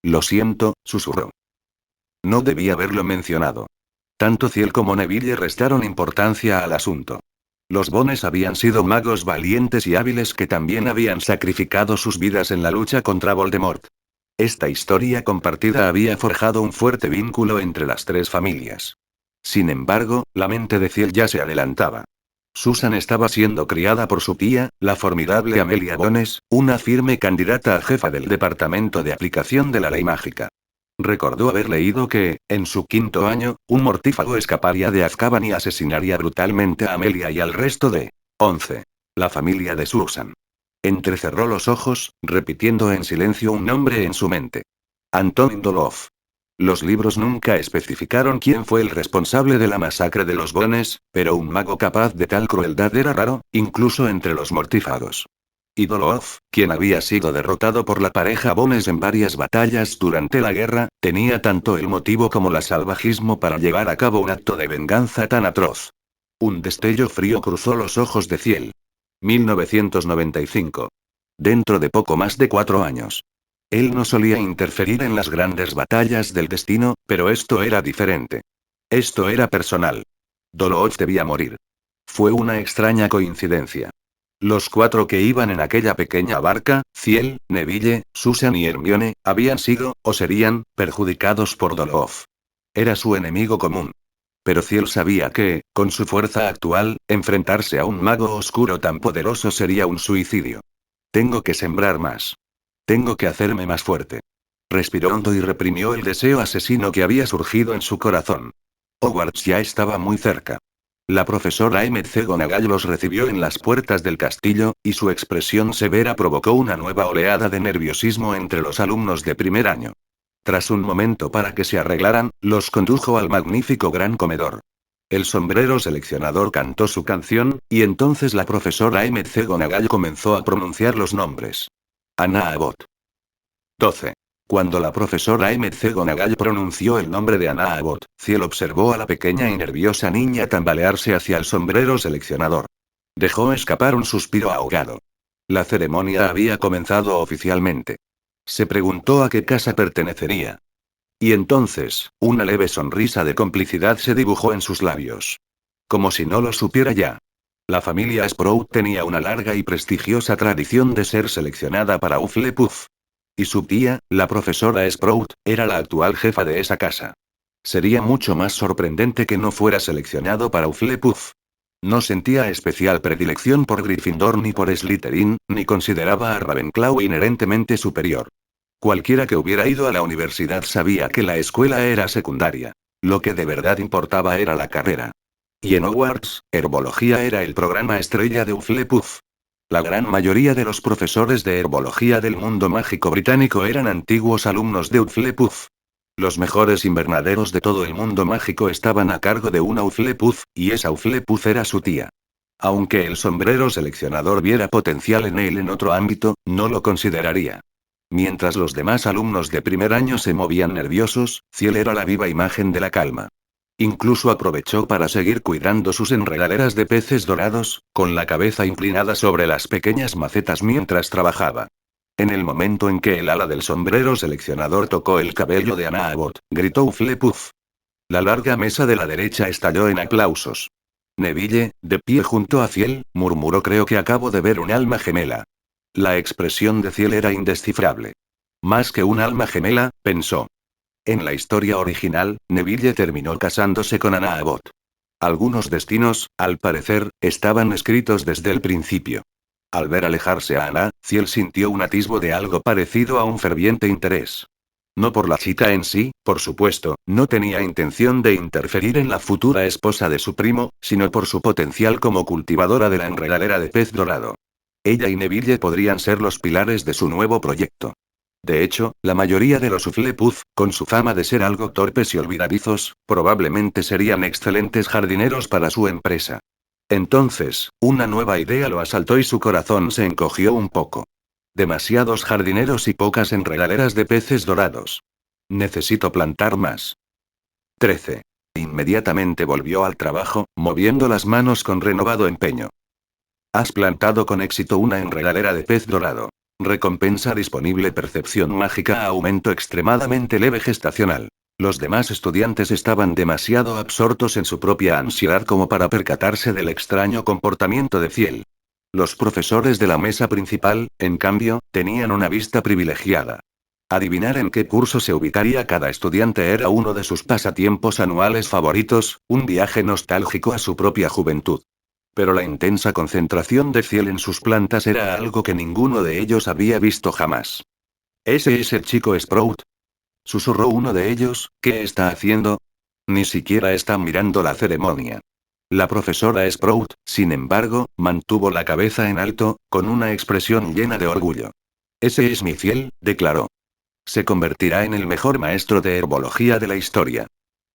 Lo siento, susurró. No debí haberlo mencionado. Tanto Ciel como Neville restaron importancia al asunto. Los Bones habían sido magos valientes y hábiles que también habían sacrificado sus vidas en la lucha contra Voldemort. Esta historia compartida había forjado un fuerte vínculo entre las 3 familias. Sin embargo, la mente de Ciel ya se adelantaba. Susan estaba siendo criada por su tía, la formidable Amelia Bones, una firme candidata a jefa del Departamento de Aplicación de la Ley Mágica. Recordó haber leído que, en su 5º año, un mortífago escaparía de Azkaban y asesinaría brutalmente a Amelia y al resto de 11. La familia de Susan. Entrecerró los ojos, repitiendo en silencio un nombre en su mente. Antonin Doloff. Los libros nunca especificaron quién fue el responsable de la masacre de los Bones, pero un mago capaz de tal crueldad era raro, incluso entre los mortífagos. Y Doloff, quien había sido derrotado por la pareja Bones en varias batallas durante la guerra, tenía tanto el motivo como el salvajismo para llevar a cabo un acto de venganza tan atroz. Un destello frío cruzó los ojos de Ciel. 1995. Dentro de poco más de 4 años. Él no solía interferir en las grandes batallas del destino, pero esto era diferente. Esto era personal. Doloff debía morir. Fue una extraña coincidencia. Los 4 que iban en aquella pequeña barca, Ciel, Neville, Susan y Hermione, habían sido, o serían, perjudicados por Doloff. Era su enemigo común. Pero Ciel sabía que, con su fuerza actual, enfrentarse a un mago oscuro tan poderoso sería un suicidio. Tengo que sembrar más. Tengo que hacerme más fuerte. Respiró hondo y reprimió el deseo asesino que había surgido en su corazón. Hogwarts ya estaba muy cerca. La profesora McGonagall los recibió en las puertas del castillo, y su expresión severa provocó una nueva oleada de nerviosismo entre los alumnos de primer año. Tras un momento para que se arreglaran, los condujo al magnífico gran comedor. El sombrero seleccionador cantó su canción, y entonces la profesora McGonagall comenzó a pronunciar los nombres. Anna Abbott. 12. Cuando la profesora McGonagall pronunció el nombre de Anna Abbott, Ciel observó a la pequeña y nerviosa niña tambalearse hacia el sombrero seleccionador. Dejó escapar un suspiro ahogado. La ceremonia había comenzado oficialmente. Se preguntó a qué casa pertenecería. Y entonces, una leve sonrisa de complicidad se dibujó en sus labios. Como si no lo supiera ya. La familia Sprout tenía una larga y prestigiosa tradición de ser seleccionada para Hufflepuff. Y su tía, la profesora Sprout, era la actual jefa de esa casa. Sería mucho más sorprendente que no fuera seleccionado para Hufflepuff. No sentía especial predilección por Gryffindor ni por Slytherin, ni consideraba a Ravenclaw inherentemente superior. Cualquiera que hubiera ido a la universidad sabía que la escuela era secundaria. Lo que de verdad importaba era la carrera. Y en Hogwarts, herbología era el programa estrella de Hufflepuff. La gran mayoría de los profesores de herbología del mundo mágico británico eran antiguos alumnos de Hufflepuff. Los mejores invernaderos de todo el mundo mágico estaban a cargo de una Hufflepuff, y esa Hufflepuff era su tía. Aunque el sombrero seleccionador viera potencial en él en otro ámbito, no lo consideraría. Mientras los demás alumnos de primer año se movían nerviosos, Ciel era la viva imagen de la calma. Incluso aprovechó para seguir cuidando sus enredaderas de peces dorados, con la cabeza inclinada sobre las pequeñas macetas mientras trabajaba. En el momento en que el ala del sombrero seleccionador tocó el cabello de Anna Abbott, gritó Hufflepuff. La larga mesa de la derecha estalló en aplausos. Neville, de pie junto a Ciel, murmuró: creo que acabo de ver un alma gemela. La expresión de Ciel era indescifrable. Más que un alma gemela, pensó. En la historia original, Neville terminó casándose con Anna Abbott. Algunos destinos, al parecer, estaban escritos desde el principio. Al ver alejarse a Anna, Ciel sintió un atisbo de algo parecido a un ferviente interés. No por la chica en sí, por supuesto, no tenía intención de interferir en la futura esposa de su primo, sino por su potencial como cultivadora de la enredadera de pez dorado. Ella y Neville podrían ser los pilares de su nuevo proyecto. De hecho, la mayoría de los Hufflepuff, con su fama de ser algo torpes y olvidadizos, probablemente serían excelentes jardineros para su empresa. Entonces, una nueva idea lo asaltó y su corazón se encogió un poco. Demasiados jardineros y pocas enredaderas de peces dorados. Necesito plantar más. 13. Inmediatamente volvió al trabajo, moviendo las manos con renovado empeño. Has plantado con éxito una enredadera de pez dorado. Recompensa disponible: percepción mágica, aumento extremadamente leve gestacional. Los demás estudiantes estaban demasiado absortos en su propia ansiedad como para percatarse del extraño comportamiento de Ciel. Los profesores de la mesa principal, en cambio, tenían una vista privilegiada. Adivinar en qué curso se ubicaría cada estudiante era uno de sus pasatiempos anuales favoritos, un viaje nostálgico a su propia juventud. Pero la intensa concentración de Ciel en sus plantas era algo que ninguno de ellos había visto jamás. ¿Ese es el chico Sprout?, susurró uno de ellos. ¿Qué está haciendo? Ni siquiera está mirando la ceremonia. La profesora Sprout, sin embargo, mantuvo la cabeza en alto, con una expresión llena de orgullo. Ese es mi Ciel, declaró. Se convertirá en el mejor maestro de herbología de la historia.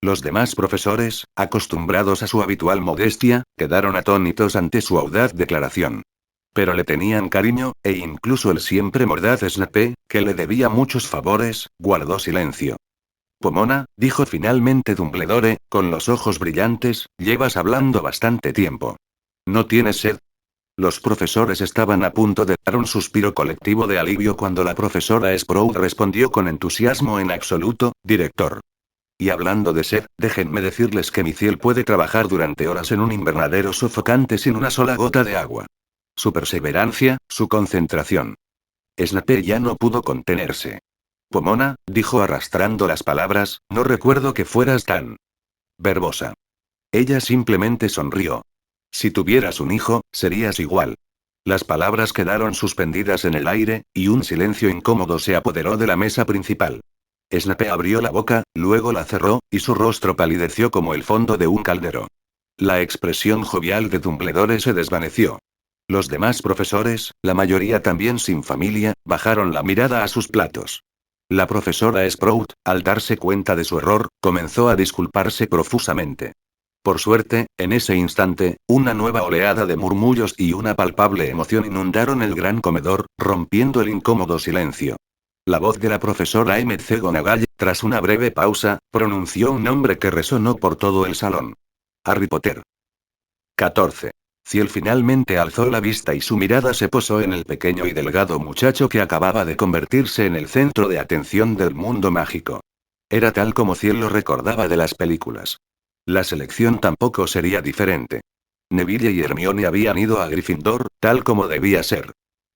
Los demás profesores, acostumbrados a su habitual modestia, quedaron atónitos ante su audaz declaración. Pero le tenían cariño, e incluso el siempre mordaz Snape, que le debía muchos favores, guardó silencio. Pomona, dijo finalmente Dumbledore, con los ojos brillantes, llevas hablando bastante tiempo. ¿No tienes sed? Los profesores estaban a punto de dar un suspiro colectivo de alivio cuando la profesora Sprout respondió con entusiasmo: en absoluto, director. Y hablando de sed, déjenme decirles que mi Ciel puede trabajar durante horas en un invernadero sofocante sin una sola gota de agua. Su perseverancia, su concentración. Snape ya no pudo contenerse. Pomona, dijo arrastrando las palabras, no recuerdo que fueras tan verbosa. Ella simplemente sonrió. Si tuvieras un hijo, serías igual. Las palabras quedaron suspendidas en el aire, y un silencio incómodo se apoderó de la mesa principal. Snape abrió la boca, luego la cerró, y su rostro palideció como el fondo de un caldero. La expresión jovial de Dumbledore se desvaneció. Los demás profesores, la mayoría también sin familia, bajaron la mirada a sus platos. La profesora Sprout, al darse cuenta de su error, comenzó a disculparse profusamente. Por suerte, en ese instante, una nueva oleada de murmullos y una palpable emoción inundaron el gran comedor, rompiendo el incómodo silencio. La voz de la profesora McGonagall, tras una breve pausa, pronunció un nombre que resonó por todo el salón. Harry Potter. 14. Ciel finalmente alzó la vista y su mirada se posó en el pequeño y delgado muchacho que acababa de convertirse en el centro de atención del mundo mágico. Era tal como Ciel lo recordaba de las películas. La selección tampoco sería diferente. Neville y Hermione habían ido a Gryffindor, tal como debía ser.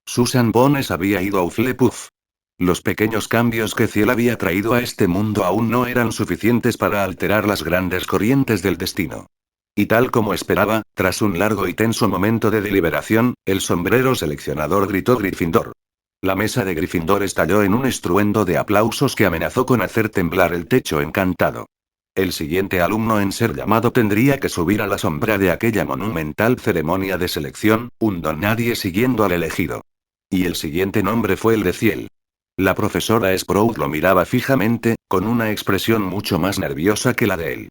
Susan Bones había ido a Hufflepuff. Los pequeños cambios que Ciel había traído a este mundo aún no eran suficientes para alterar las grandes corrientes del destino. Y tal como esperaba, tras un largo y tenso momento de deliberación, el sombrero seleccionador gritó Gryffindor. La mesa de Gryffindor estalló en un estruendo de aplausos que amenazó con hacer temblar el techo encantado. El siguiente alumno en ser llamado tendría que subir a la sombra de aquella monumental ceremonia de selección, un don nadie siguiendo al elegido. Y el siguiente nombre fue el de Ciel. La profesora Sprout lo miraba fijamente, con una expresión mucho más nerviosa que la de él.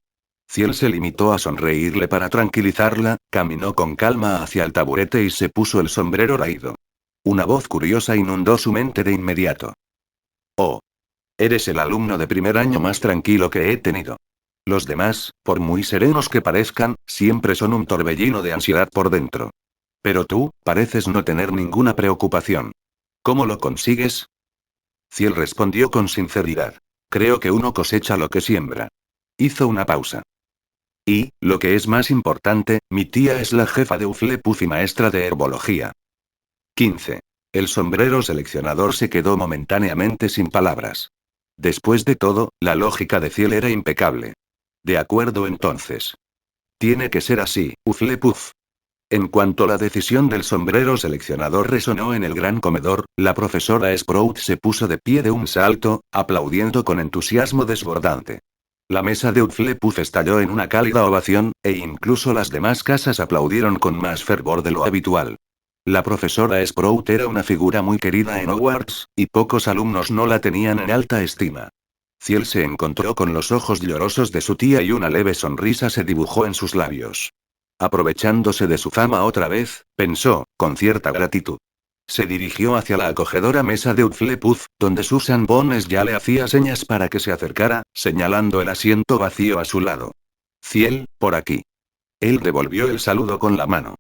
Ciel se limitó a sonreírle para tranquilizarla, caminó con calma hacia el taburete y se puso el sombrero raído. Una voz curiosa inundó su mente de inmediato. Oh. Eres el alumno de primer año más tranquilo que he tenido. Los demás, por muy serenos que parezcan, siempre son un torbellino de ansiedad por dentro. Pero tú, pareces no tener ninguna preocupación. ¿Cómo lo consigues? Ciel respondió con sinceridad. Creo que uno cosecha lo que siembra. Hizo una pausa. Y, lo que es más importante, mi tía es la jefa de Hufflepuff y maestra de herbología. 15. El sombrero seleccionador se quedó momentáneamente sin palabras. Después de todo, la lógica de Ciel era impecable. De acuerdo entonces. Tiene que ser así, Hufflepuff. En cuanto la decisión del sombrero seleccionador resonó en el gran comedor, la profesora Sprout se puso de pie de un salto, aplaudiendo con entusiasmo desbordante. La mesa de Hufflepuff estalló en una cálida ovación, e incluso las demás casas aplaudieron con más fervor de lo habitual. La profesora Sprout era una figura muy querida en Hogwarts, y pocos alumnos no la tenían en alta estima. Ciel se encontró con los ojos llorosos de su tía y una leve sonrisa se dibujó en sus labios. Aprovechándose de su fama otra vez, pensó, con cierta gratitud. Se dirigió hacia la acogedora mesa de Hufflepuff, donde Susan Bones ya le hacía señas para que se acercara, señalando el asiento vacío a su lado. Ciel, por aquí. Él devolvió el saludo con la mano.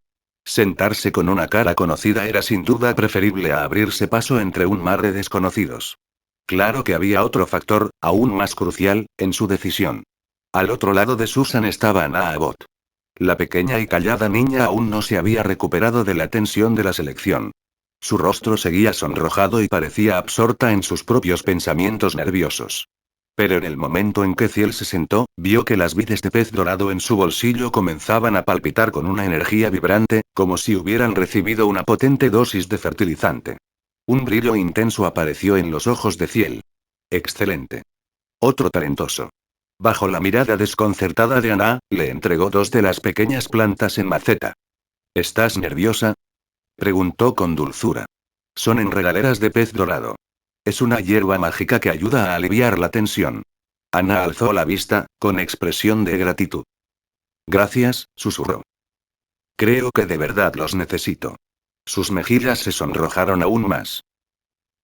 Sentarse con una cara conocida era sin duda preferible a abrirse paso entre un mar de desconocidos. Claro que había otro factor, aún más crucial, en su decisión. Al otro lado de Susan estaba Anna Abbott. La pequeña y callada niña aún no se había recuperado de la tensión de la selección. Su rostro seguía sonrojado y parecía absorta en sus propios pensamientos nerviosos. Pero en el momento en que Ciel se sentó, vio que las vides de pez dorado en su bolsillo comenzaban a palpitar con una energía vibrante, como si hubieran recibido una potente dosis de fertilizante. Un brillo intenso apareció en los ojos de Ciel. Excelente. Otro talentoso. Bajo la mirada desconcertada de Anna, le entregó dos de las pequeñas plantas en maceta. ¿Estás nerviosa? Preguntó con dulzura. Son enredaderas de pez dorado. Es una hierba mágica que ayuda a aliviar la tensión. Anna alzó la vista, con expresión de gratitud. Gracias, susurró. Creo que de verdad los necesito. Sus mejillas se sonrojaron aún más.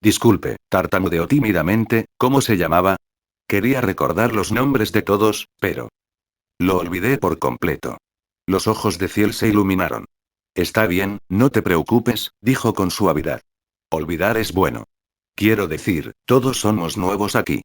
Disculpe, tartamudeó tímidamente, ¿cómo se llamaba? Quería recordar los nombres de todos, pero... Lo olvidé por completo. Los ojos de Ciel se iluminaron. Está bien, no te preocupes, dijo con suavidad. Olvidar es bueno. Quiero decir, todos somos nuevos aquí.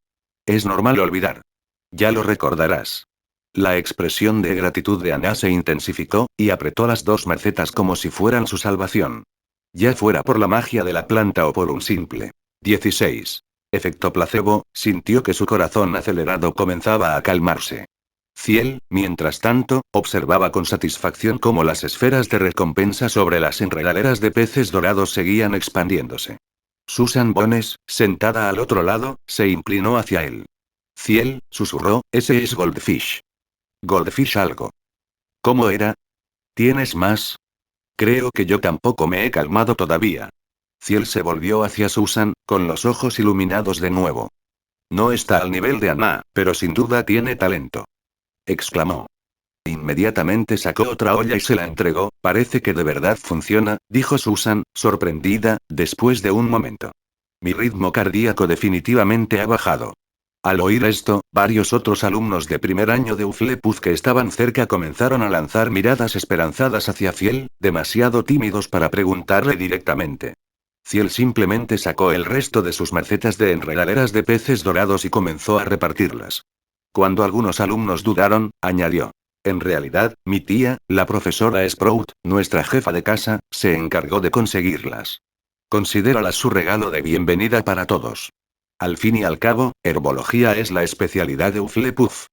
Es normal olvidar. Ya lo recordarás. La expresión de gratitud de Anna se intensificó, y apretó las dos macetas como si fueran su salvación. Ya fuera por la magia de la planta o por un simple. 16. Efecto placebo, sintió que su corazón acelerado comenzaba a calmarse. Ciel, mientras tanto, observaba con satisfacción cómo las esferas de recompensa sobre las enredaderas de peces dorados seguían expandiéndose. Susan Bones, sentada al otro lado, se inclinó hacia él. Ciel, susurró, ese es Goldfish. Goldfish algo. ¿Cómo era? ¿Tienes más? Creo que yo tampoco me he calmado todavía. Ciel se volvió hacia Susan, con los ojos iluminados de nuevo. No está al nivel de Anna, pero sin duda tiene talento. Exclamó. Inmediatamente sacó otra olla y se la entregó. Parece que de verdad funciona, dijo Susan, sorprendida, después de un momento. Mi ritmo cardíaco definitivamente ha bajado. Al oír esto, varios otros alumnos de primer año de Hufflepuff que estaban cerca comenzaron a lanzar miradas esperanzadas hacia Ciel, demasiado tímidos para preguntarle directamente. Ciel simplemente sacó el resto de sus macetas de enredaderas de peces dorados y comenzó a repartirlas. Cuando algunos alumnos dudaron, añadió. En realidad, mi tía, la profesora Sprout, nuestra jefa de casa, se encargó de conseguirlas. Considéralas su regalo de bienvenida para todos. Al fin y al cabo, herbología es la especialidad de Hufflepuff.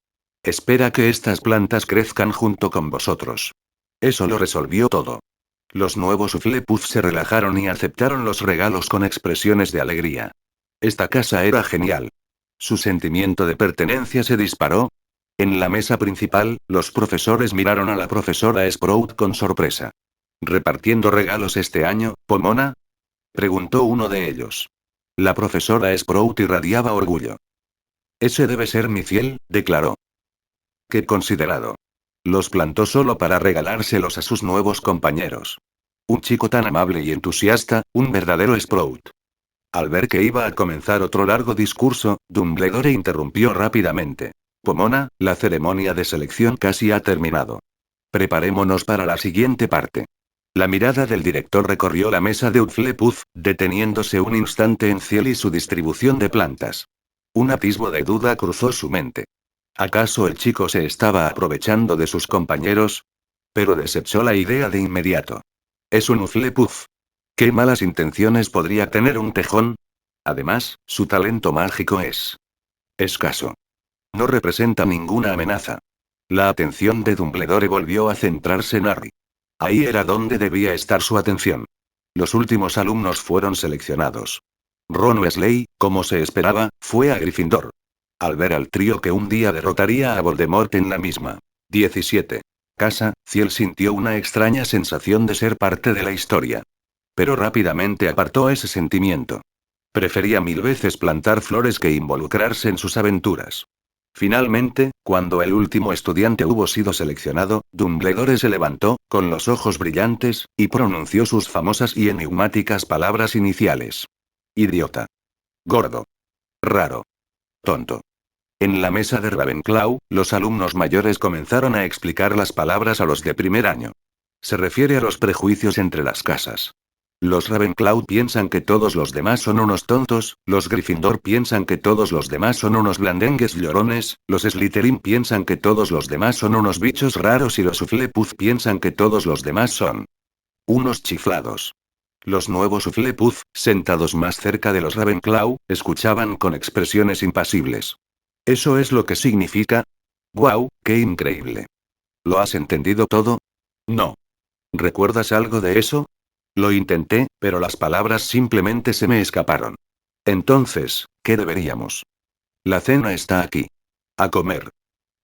Espera que estas plantas crezcan junto con vosotros. Eso lo resolvió todo. Los nuevos Hufflepuff se relajaron y aceptaron los regalos con expresiones de alegría. Esta casa era genial. Su sentimiento de pertenencia se disparó. En la mesa principal, los profesores miraron a la profesora Sprout con sorpresa. ¿Repartiendo regalos este año, Pomona?, preguntó uno de ellos. La profesora Sprout irradiaba orgullo. Ese debe ser mi Ciel, declaró. Qué considerado. Los plantó solo para regalárselos a sus nuevos compañeros. Un chico tan amable y entusiasta, un verdadero Sprout. Al ver que iba a comenzar otro largo discurso, Dumbledore interrumpió rápidamente. Pomona, la ceremonia de selección casi ha terminado. Preparémonos para la siguiente parte. La mirada del director recorrió la mesa de Hufflepuff, deteniéndose un instante en Ciel y su distribución de plantas. Un atisbo de duda cruzó su mente. ¿Acaso el chico se estaba aprovechando de sus compañeros? Pero desechó la idea de inmediato. Es un Hufflepuff. ¿Qué malas intenciones podría tener un tejón? Además, su talento mágico es escaso. No representa ninguna amenaza. La atención de Dumbledore volvió a centrarse en Harry. Ahí era donde debía estar su atención. Los últimos alumnos fueron seleccionados. Ron Weasley, como se esperaba, fue a Gryffindor. Al ver al trío que un día derrotaría a Voldemort en la misma 17 casa, Ciel sintió una extraña sensación de ser parte de la historia. Pero rápidamente apartó ese sentimiento. Prefería mil veces plantar flores que involucrarse en sus aventuras. Finalmente, cuando el último estudiante hubo sido seleccionado, Dumbledore se levantó, con los ojos brillantes, y pronunció sus famosas y enigmáticas palabras iniciales. Idiota. Gordo. Raro. Tonto. En la mesa de Ravenclaw, los alumnos mayores comenzaron a explicar las palabras a los de primer año. Se refiere a los prejuicios entre las casas. Los Ravenclaw piensan que todos los demás son unos tontos, los Gryffindor piensan que todos los demás son unos blandengues llorones, los Slytherin piensan que todos los demás son unos bichos raros y los Hufflepuff piensan que todos los demás son unos chiflados. Los nuevos Hufflepuff, sentados más cerca de los Ravenclaw, escuchaban con expresiones impasibles. ¿Eso es lo que significa? ¡Guau, qué increíble! ¿Lo has entendido todo? No. ¿Recuerdas algo de eso? Lo intenté, pero las palabras simplemente se me escaparon. Entonces, ¿qué deberíamos? La cena está aquí. A comer.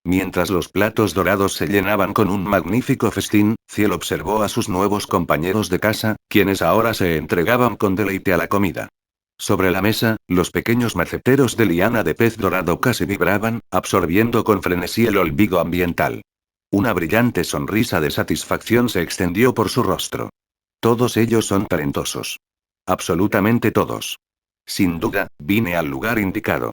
Mientras los platos dorados se llenaban con un magnífico festín, Ciel observó a sus nuevos compañeros de casa, quienes ahora se entregaban con deleite a la comida. Sobre la mesa, los pequeños maceteros de liana de pez dorado casi vibraban, absorbiendo con frenesí el olvido ambiental. Una brillante sonrisa de satisfacción se extendió por su rostro. Todos ellos son talentosos. Absolutamente todos. Sin duda, vine al lugar indicado.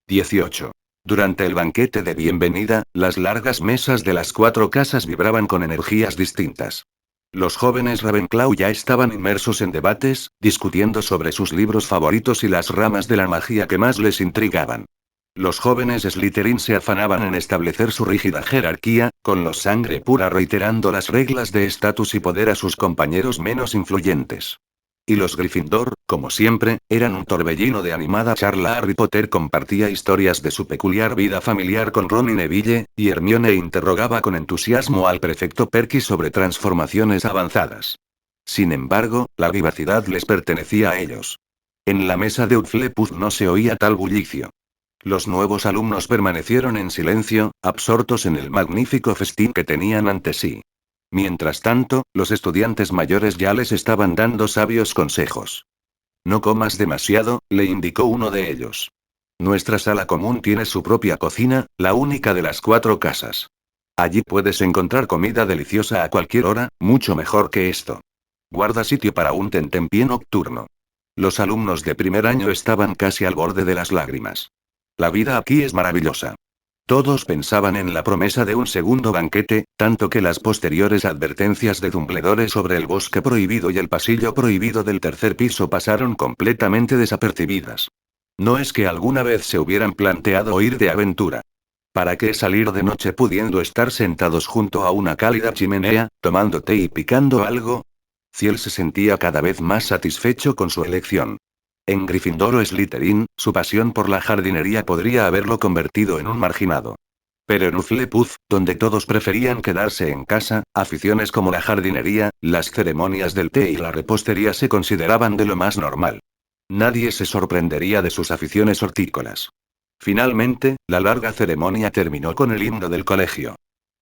18. Durante el banquete de bienvenida, las largas mesas de las 4 casas vibraban con energías distintas. Los jóvenes Ravenclaw ya estaban inmersos en debates, discutiendo sobre sus libros favoritos y las ramas de la magia que más les intrigaban. Los jóvenes Slytherin se afanaban en establecer su rígida jerarquía, con los sangre pura reiterando las reglas de estatus y poder a sus compañeros menos influyentes. Y los Gryffindor, como siempre, eran un torbellino de animada charla. Harry Potter compartía historias de su peculiar vida familiar con Ron y Neville, y Hermione interrogaba con entusiasmo al prefecto Perky sobre transformaciones avanzadas. Sin embargo, la vivacidad les pertenecía a ellos. En la mesa de Hufflepuff no se oía tal bullicio. Los nuevos alumnos permanecieron en silencio, absortos en el magnífico festín que tenían ante sí. Mientras tanto, los estudiantes mayores ya les estaban dando sabios consejos. No comas demasiado, le indicó uno de ellos. Nuestra sala común tiene su propia cocina, la única de las 4 casas. Allí puedes encontrar comida deliciosa a cualquier hora, mucho mejor que esto. Guarda sitio para un tentempié nocturno. Los alumnos de primer año estaban casi al borde de las lágrimas. La vida aquí es maravillosa. Todos pensaban en la promesa de un segundo banquete, tanto que las posteriores advertencias de Dumbledore sobre el bosque prohibido y el pasillo prohibido del tercer piso pasaron completamente desapercibidas. No es que alguna vez se hubieran planteado ir de aventura. ¿Para qué salir de noche pudiendo estar sentados junto a una cálida chimenea, tomando té y picando algo? Ciel se sentía cada vez más satisfecho con su elección. En Gryffindor o Slytherin, su pasión por la jardinería podría haberlo convertido en un marginado. Pero en Hufflepuff, donde todos preferían quedarse en casa, aficiones como la jardinería, las ceremonias del té y la repostería se consideraban de lo más normal. Nadie se sorprendería de sus aficiones hortícolas. Finalmente, la larga ceremonia terminó con el himno del colegio.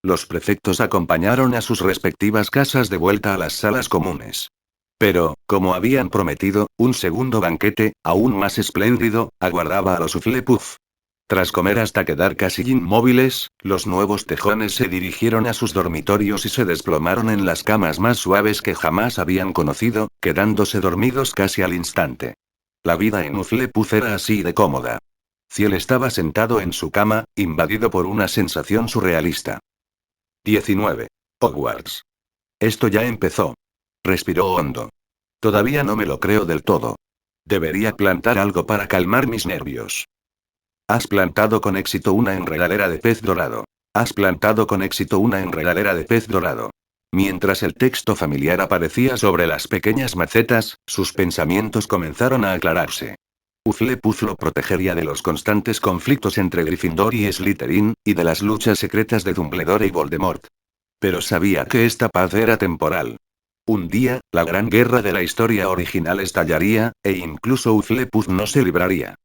Los prefectos acompañaron a sus respectivas casas de vuelta a las salas comunes. Pero, como habían prometido, un segundo banquete, aún más espléndido, aguardaba a los Hufflepuff. Tras comer hasta quedar casi inmóviles, los nuevos tejones se dirigieron a sus dormitorios y se desplomaron en las camas más suaves que jamás habían conocido, quedándose dormidos casi al instante. La vida en Hufflepuff era así de cómoda. Ciel estaba sentado en su cama, invadido por una sensación surrealista. 19. Hogwarts. Esto ya empezó. Respiró hondo. Todavía no me lo creo del todo. Debería plantar algo para calmar mis nervios. Has plantado con éxito una enredadera de pez dorado. Has plantado con éxito una enredadera de pez dorado. Mientras el texto familiar aparecía sobre las pequeñas macetas, sus pensamientos comenzaron a aclararse. Hufflepuff lo protegería de los constantes conflictos entre Gryffindor y Slytherin, y de las luchas secretas de Dumbledore y Voldemort. Pero sabía que esta paz era temporal. Un día, la gran guerra de la historia original estallaría, e incluso Hufflepuff no se libraría.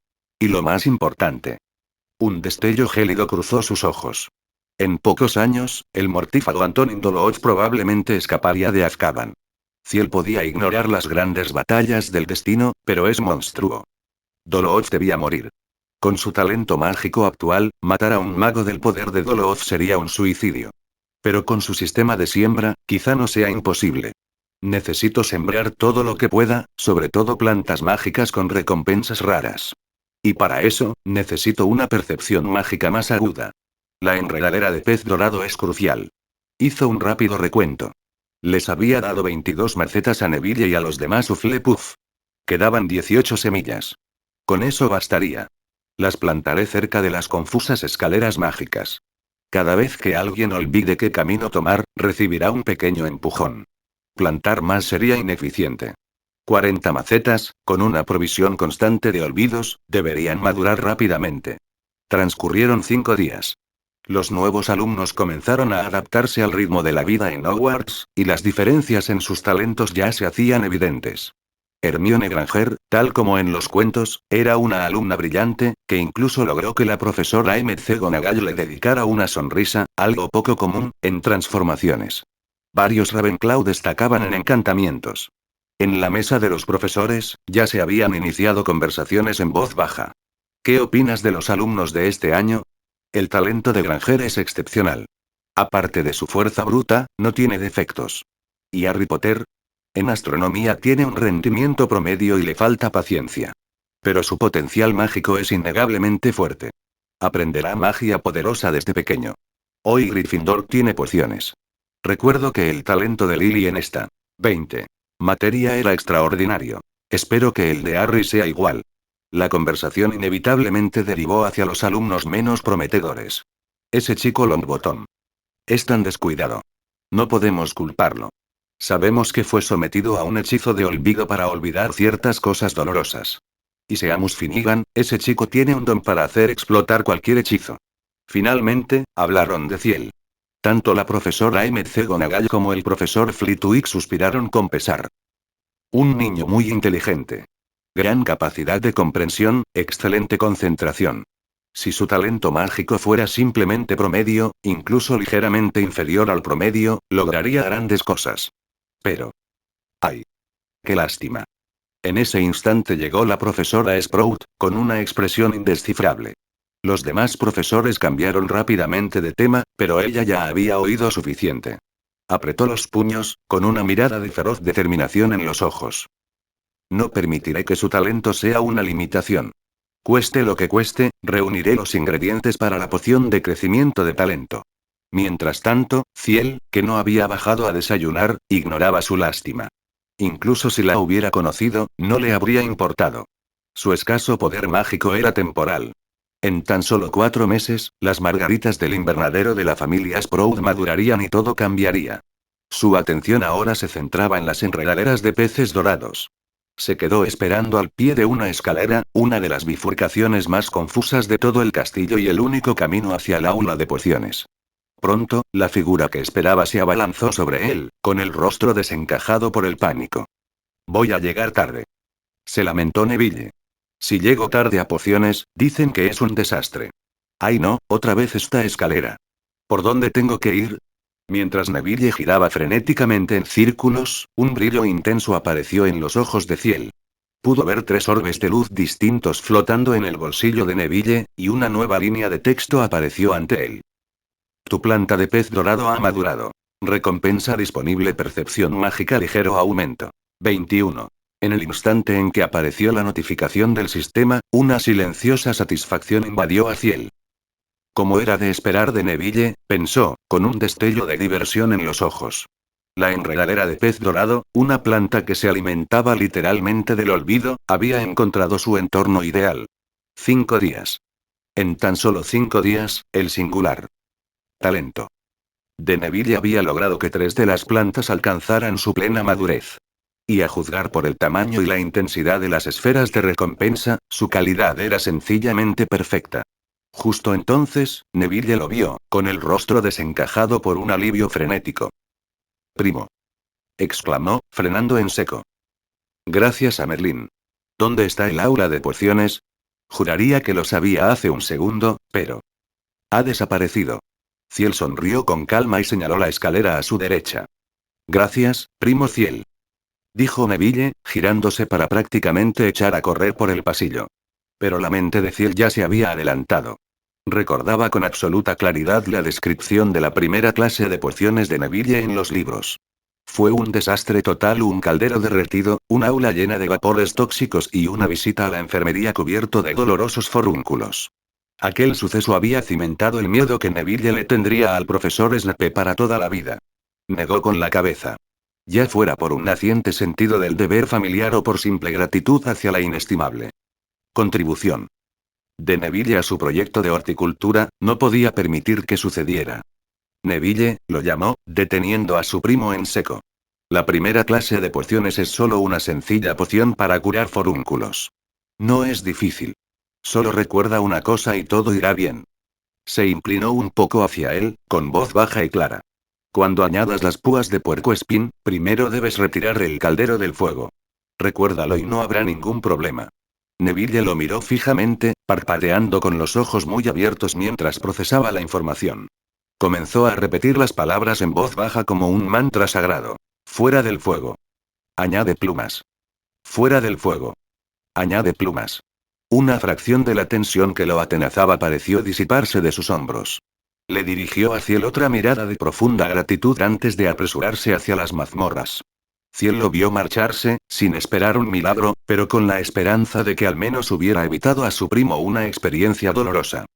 Y lo más importante. Un destello gélido cruzó sus ojos. En pocos años, el mortífago Antonin Dolores probablemente escaparía de Azkaban. Ciel podía ignorar las grandes batallas del destino, pero es monstruo. Dolores debía morir. Con su talento mágico actual, matar a un mago del poder de Dolores sería un suicidio. Pero con su sistema de siembra, quizá no sea imposible. Necesito sembrar todo lo que pueda, sobre todo plantas mágicas con recompensas raras. Y para eso, necesito una percepción mágica más aguda. La enredadera de pez dorado es crucial. Hizo un rápido recuento. Les había dado 22 macetas a Neville y a los demás Hufflepuff. Quedaban 18 semillas. Con eso bastaría. Las plantaré cerca de las confusas escaleras mágicas. Cada vez que alguien olvide qué camino tomar, recibirá un pequeño empujón. Plantar más sería ineficiente. 40 macetas, con una provisión constante de olvidos, deberían madurar rápidamente. Transcurrieron 5 días. Los nuevos alumnos comenzaron a adaptarse al ritmo de la vida en Hogwarts, y las diferencias en sus talentos ya se hacían evidentes. Hermione Granger, tal como en los cuentos, era una alumna brillante, que incluso logró que la profesora McGonagall le dedicara una sonrisa, algo poco común, en transformaciones. Varios Ravenclaw destacaban en encantamientos. En la mesa de los profesores, ya se habían iniciado conversaciones en voz baja. ¿Qué opinas de los alumnos de este año? El talento de Granger es excepcional. Aparte de su fuerza bruta, no tiene defectos. ¿Y Harry Potter? En astronomía tiene un rendimiento promedio y le falta paciencia. Pero su potencial mágico es innegablemente fuerte. Aprenderá magia poderosa desde pequeño. Hoy Gryffindor tiene pociones. Recuerdo que el talento de Lily en esta 20 materia era extraordinario. Espero que el de Harry sea igual. La conversación inevitablemente derivó hacia los alumnos menos prometedores. Ese chico Longbottom. Es tan descuidado. No podemos culparlo. Sabemos que fue sometido a un hechizo de olvido para olvidar ciertas cosas dolorosas. Y seamos Finnegan, ese chico tiene un don para hacer explotar cualquier hechizo. Finalmente, hablaron de Ciel. Tanto la profesora McGonagall como el profesor Flitwick suspiraron con pesar. Un niño muy inteligente. Gran capacidad de comprensión, excelente concentración. Si su talento mágico fuera simplemente promedio, incluso ligeramente inferior al promedio, lograría grandes cosas. Pero... ¡ay! ¡Qué lástima! En ese instante llegó la profesora Sprout, con una expresión indescifrable. Los demás profesores cambiaron rápidamente de tema, pero ella ya había oído suficiente. Apretó los puños, con una mirada de feroz determinación en los ojos. No permitiré que su talento sea una limitación. Cueste lo que cueste, reuniré los ingredientes para la poción de crecimiento de talento. Mientras tanto, Ciel, que no había bajado a desayunar, ignoraba su lástima. Incluso si la hubiera conocido, no le habría importado. Su escaso poder mágico era temporal. En tan solo 4 meses, las margaritas del invernadero de la familia Sprout madurarían y todo cambiaría. Su atención ahora se centraba en las enredaderas de peces dorados. Se quedó esperando al pie de una escalera, una de las bifurcaciones más confusas de todo el castillo y el único camino hacia el aula de pociones. Pronto, la figura que esperaba se abalanzó sobre él, con el rostro desencajado por el pánico. Voy a llegar tarde. Se lamentó Neville. Si llego tarde a pociones, dicen que es un desastre. Ay no, otra vez esta escalera. ¿Por dónde tengo que ir? Mientras Neville giraba frenéticamente en círculos, un brillo intenso apareció en los ojos de Ciel. Pudo ver 3 orbes de luz distintos flotando en el bolsillo de Neville, y una nueva línea de texto apareció ante él. Tu planta de pez dorado ha madurado. Recompensa disponible: percepción mágica ligero aumento. 21. En el instante en que apareció la notificación del sistema, una silenciosa satisfacción invadió a Ciel. Como era de esperar de Neville, pensó, con un destello de diversión en los ojos. La enredadera de pez dorado, una planta que se alimentaba literalmente del olvido, había encontrado su entorno ideal. 5 días. En tan solo 5 días, el singular talento de Neville había logrado que 3 de las plantas alcanzaran su plena madurez. Y a juzgar por el tamaño y la intensidad de las esferas de recompensa, su calidad era sencillamente perfecta. Justo entonces, Neville lo vio, con el rostro desencajado por un alivio frenético. Primo. Exclamó, frenando en seco. Gracias a Merlín. ¿Dónde está el aula de pociones? Juraría que lo sabía hace un segundo, pero... ha desaparecido. Ciel sonrió con calma y señaló la escalera a su derecha. Gracias, primo Ciel. Dijo Neville, girándose para prácticamente echar a correr por el pasillo. Pero la mente de Ciel ya se había adelantado. Recordaba con absoluta claridad la descripción de la primera clase de pociones de Neville en los libros. Fue un desastre total: un caldero derretido, un aula llena de vapores tóxicos y una visita a la enfermería cubierto de dolorosos forúnculos. Aquel suceso había cimentado el miedo que Neville le tendría al profesor Snape para toda la vida. Negó con la cabeza. Ya fuera por un naciente sentido del deber familiar o por simple gratitud hacia la inestimable contribución de Neville a su proyecto de horticultura, no podía permitir que sucediera. Neville, lo llamó, deteniendo a su primo en seco. La primera clase de pociones es solo una sencilla poción para curar forúnculos. No es difícil. Solo recuerda una cosa y todo irá bien. Se inclinó un poco hacia él, con voz baja y clara. Cuando añadas las púas de puercoespín, primero debes retirar el caldero del fuego. Recuérdalo y no habrá ningún problema. Neville lo miró fijamente, parpadeando con los ojos muy abiertos mientras procesaba la información. Comenzó a repetir las palabras en voz baja como un mantra sagrado. Fuera del fuego. Añade plumas. Fuera del fuego. Añade plumas. Una fracción de la tensión que lo atenazaba pareció disiparse de sus hombros. Le dirigió a Ciel otra mirada de profunda gratitud antes de apresurarse hacia las mazmorras. Ciel lo vio marcharse, sin esperar un milagro, pero con la esperanza de que al menos hubiera evitado a su primo una experiencia dolorosa.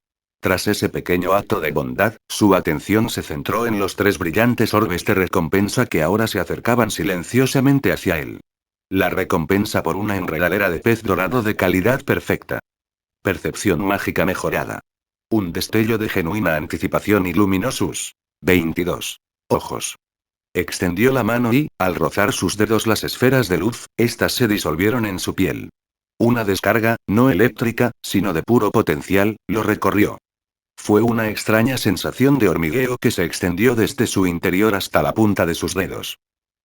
Tras ese pequeño acto de bondad, su atención se centró en los 3 brillantes orbes de recompensa que ahora se acercaban silenciosamente hacia él. La recompensa por una enredadera de pez dorado de calidad perfecta. Percepción mágica mejorada. Un destello de genuina anticipación iluminó sus 22 ojos. Extendió la mano y, al rozar sus dedos las esferas de luz, estas se disolvieron en su piel. Una descarga, no eléctrica, sino de puro potencial, lo recorrió. Fue una extraña sensación de hormigueo que se extendió desde su interior hasta la punta de sus dedos.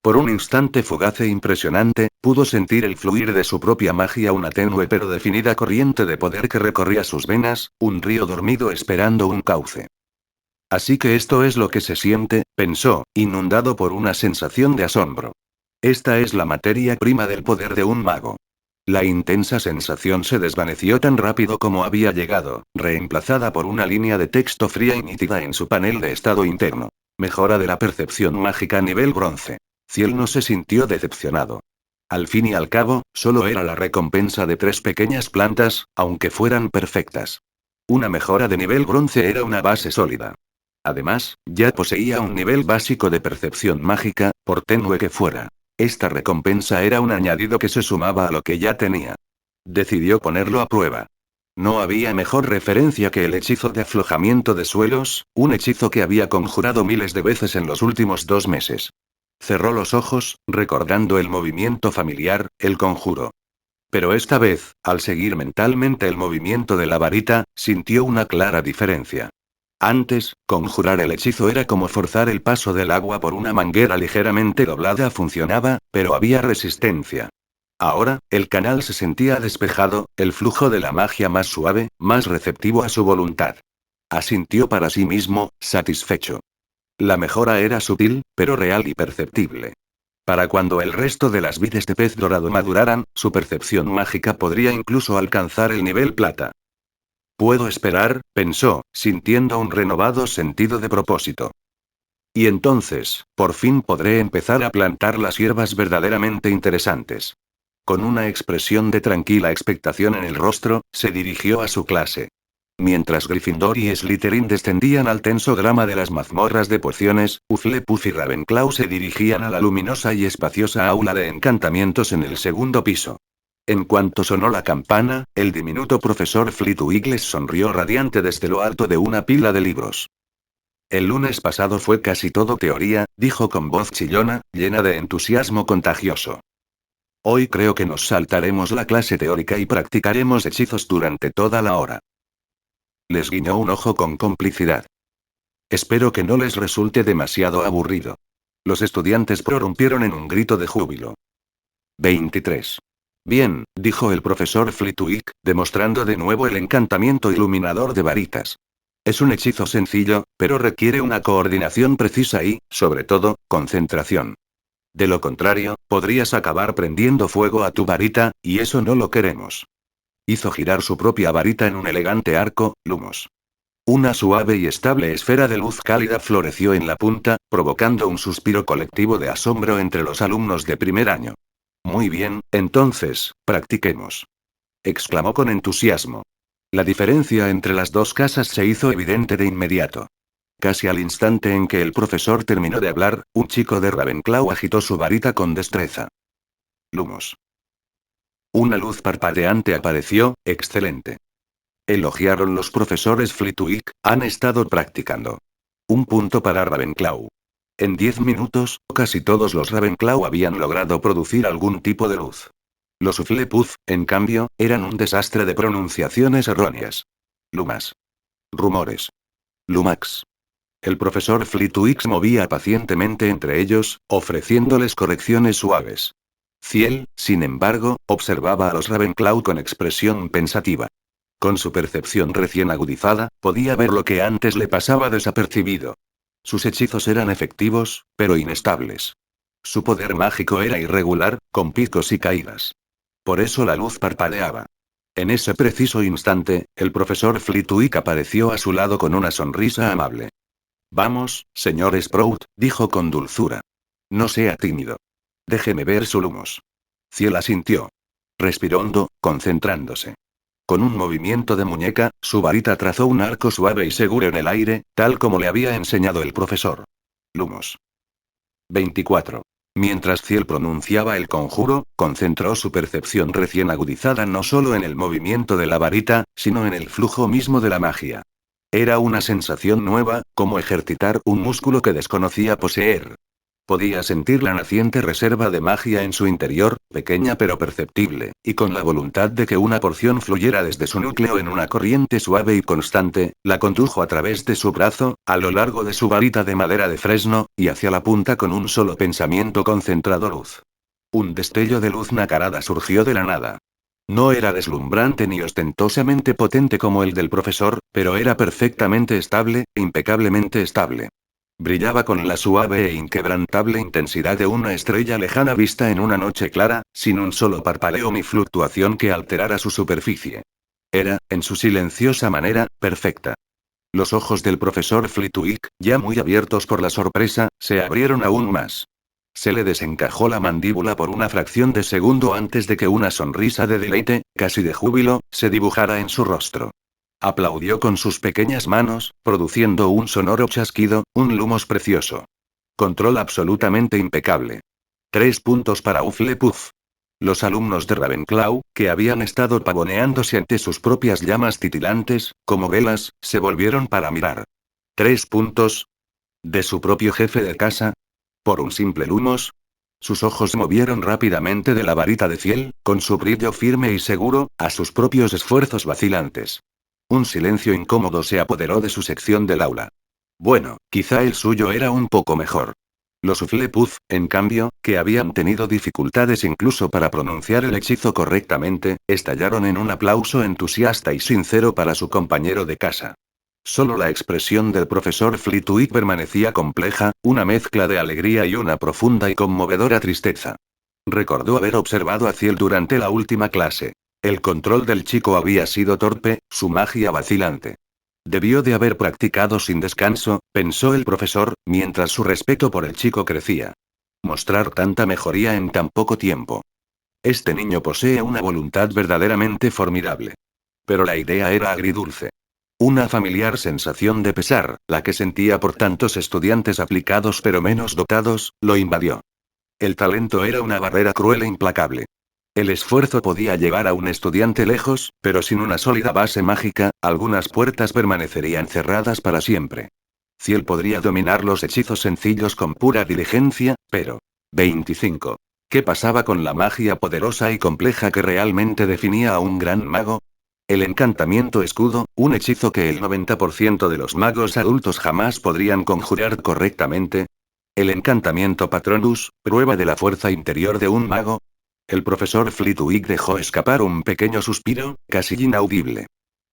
Por un instante fugaz e impresionante, pudo sentir el fluir de su propia magia, una tenue pero definida corriente de poder que recorría sus venas, un río dormido esperando un cauce. Así que esto es lo que se siente, pensó, inundado por una sensación de asombro. Esta es la materia prima del poder de un mago. La intensa sensación se desvaneció tan rápido como había llegado, reemplazada por una línea de texto fría y nítida en su panel de estado interno. Mejora de la percepción mágica nivel bronce. Ciel no se sintió decepcionado. Al fin y al cabo, solo era la recompensa de 3 pequeñas plantas, aunque fueran perfectas. Una mejora de nivel bronce era una base sólida. Además, ya poseía un nivel básico de percepción mágica, por tenue que fuera. Esta recompensa era un añadido que se sumaba a lo que ya tenía. Decidió ponerlo a prueba. No había mejor referencia que el hechizo de aflojamiento de suelos, un hechizo que había conjurado miles de veces en los últimos 2 meses. Cerró los ojos, recordando el movimiento familiar, el conjuro. Pero esta vez, al seguir mentalmente el movimiento de la varita, sintió una clara diferencia. Antes, conjurar el hechizo era como forzar el paso del agua por una manguera ligeramente doblada funcionaba, pero había resistencia. Ahora, el canal se sentía despejado, el flujo de la magia más suave, más receptivo a su voluntad. Asintió para sí mismo, satisfecho. La mejora era sutil, pero real y perceptible. Para cuando el resto de las vides de pez dorado maduraran, su percepción mágica podría incluso alcanzar el nivel plata. Puedo esperar, pensó, sintiendo un renovado sentido de propósito. Y entonces, por fin podré empezar a plantar las hierbas verdaderamente interesantes. Con una expresión de tranquila expectación en el rostro, se dirigió a su clase. Mientras Gryffindor y Slytherin descendían al tenso grama de las mazmorras de pociones, Hufflepuff y Ravenclaw se dirigían a la luminosa y espaciosa aula de encantamientos en el segundo piso. En cuanto sonó la campana, el diminuto profesor Flitwick les sonrió radiante desde lo alto de una pila de libros. El lunes pasado fue casi todo teoría, dijo con voz chillona, llena de entusiasmo contagioso. Hoy creo que nos saltaremos la clase teórica y practicaremos hechizos durante toda la hora. Les guiñó un ojo con complicidad. Espero que no les resulte demasiado aburrido. Los estudiantes prorrumpieron en un grito de júbilo. 23. Bien, dijo el profesor Flitwick, demostrando de nuevo el encantamiento iluminador de varitas. Es un hechizo sencillo, pero requiere una coordinación precisa y, sobre todo, concentración. De lo contrario, podrías acabar prendiendo fuego a tu varita, y eso no lo queremos. Hizo girar su propia varita en un elegante arco, lumos. Una suave y estable esfera de luz cálida floreció en la punta, provocando un suspiro colectivo de asombro entre los alumnos de primer año. Muy bien, entonces, practiquemos. Exclamó con entusiasmo. La diferencia entre las dos casas se hizo evidente de inmediato. Casi al instante en que el profesor terminó de hablar, un chico de Ravenclaw agitó su varita con destreza. Lumos. Una luz parpadeante apareció, excelente. Elogiaron los profesores Flitwick, han estado practicando. Un punto para Ravenclaw. En 10 minutos, casi todos los Ravenclaw habían logrado producir algún tipo de luz. Los Hufflepuff, en cambio, eran un desastre de pronunciaciones erróneas. Lumas. Rumores. Lumax. El profesor Flitwick se movía pacientemente entre ellos, ofreciéndoles correcciones suaves. Ciel, sin embargo, observaba a los Ravenclaw con expresión pensativa. Con su percepción recién agudizada, podía ver lo que antes le pasaba desapercibido. Sus hechizos eran efectivos, pero inestables. Su poder mágico era irregular, con picos y caídas. Por eso la luz parpadeaba. En ese preciso instante, el profesor Flitwick apareció a su lado con una sonrisa amable. Vamos, señor Sprout, dijo con dulzura. No sea tímido. Déjeme ver su lumos. Ciel asintió. Respiró hondo, concentrándose. Con un movimiento de muñeca, su varita trazó un arco suave y seguro en el aire, tal como le había enseñado el profesor. Lumos. 24. Mientras Ciel pronunciaba el conjuro, concentró su percepción recién agudizada no solo en el movimiento de la varita, sino en el flujo mismo de la magia. Era una sensación nueva, como ejercitar un músculo que desconocía poseer. Podía sentir la naciente reserva de magia en su interior, pequeña pero perceptible, y con la voluntad de que una porción fluyera desde su núcleo en una corriente suave y constante, la condujo a través de su brazo, a lo largo de su varita de madera de fresno, y hacia la punta con un solo pensamiento concentrado luz. Un destello de luz nacarada surgió de la nada. No era deslumbrante ni ostentosamente potente como el del profesor, pero era perfectamente estable, impecablemente estable. Brillaba con la suave e inquebrantable intensidad de una estrella lejana vista en una noche clara, sin un solo parpadeo ni fluctuación que alterara su superficie. Era, en su silenciosa manera, perfecta. Los ojos del profesor Flitwick, ya muy abiertos por la sorpresa, se abrieron aún más. Se le desencajó la mandíbula por una fracción de segundo antes de que una sonrisa de deleite, casi de júbilo, se dibujara en su rostro. Aplaudió con sus pequeñas manos, produciendo un sonoro chasquido, un lumos precioso. Control absolutamente impecable. 3 puntos para Hufflepuff. Los alumnos de Ravenclaw, que habían estado pavoneándose ante sus propias llamas titilantes, como velas, se volvieron para mirar. 3 puntos. ¿De su propio jefe de casa? ¿Por un simple lumos? Sus ojos se movieron rápidamente de la varita de Fiel, con su brillo firme y seguro, a sus propios esfuerzos vacilantes. Un silencio incómodo se apoderó de su sección del aula. Bueno, quizá el suyo era un poco mejor. Los Hufflepuff, en cambio, que habían tenido dificultades incluso para pronunciar el hechizo correctamente, estallaron en un aplauso entusiasta y sincero para su compañero de casa. Solo la expresión del profesor Flitwick permanecía compleja, una mezcla de alegría y una profunda y conmovedora tristeza. Recordó haber observado a Ciel durante la última clase. El control del chico había sido torpe, su magia vacilante. Debió de haber practicado sin descanso, pensó el profesor, mientras su respeto por el chico crecía. Mostrar tanta mejoría en tan poco tiempo. Este niño posee una voluntad verdaderamente formidable. Pero la idea era agridulce. Una familiar sensación de pesar, la que sentía por tantos estudiantes aplicados pero menos dotados, lo invadió. El talento era una barrera cruel e implacable. El esfuerzo podía llevar a un estudiante lejos, pero sin una sólida base mágica, algunas puertas permanecerían cerradas para siempre. Ciel podría dominar los hechizos sencillos con pura diligencia, pero... 25. ¿Qué pasaba con la magia poderosa y compleja que realmente definía a un gran mago? El encantamiento escudo, un hechizo que el 90% de los magos adultos jamás podrían conjurar correctamente. El encantamiento Patronus, prueba de la fuerza interior de un mago. El profesor Flitwick dejó escapar un pequeño suspiro, casi inaudible.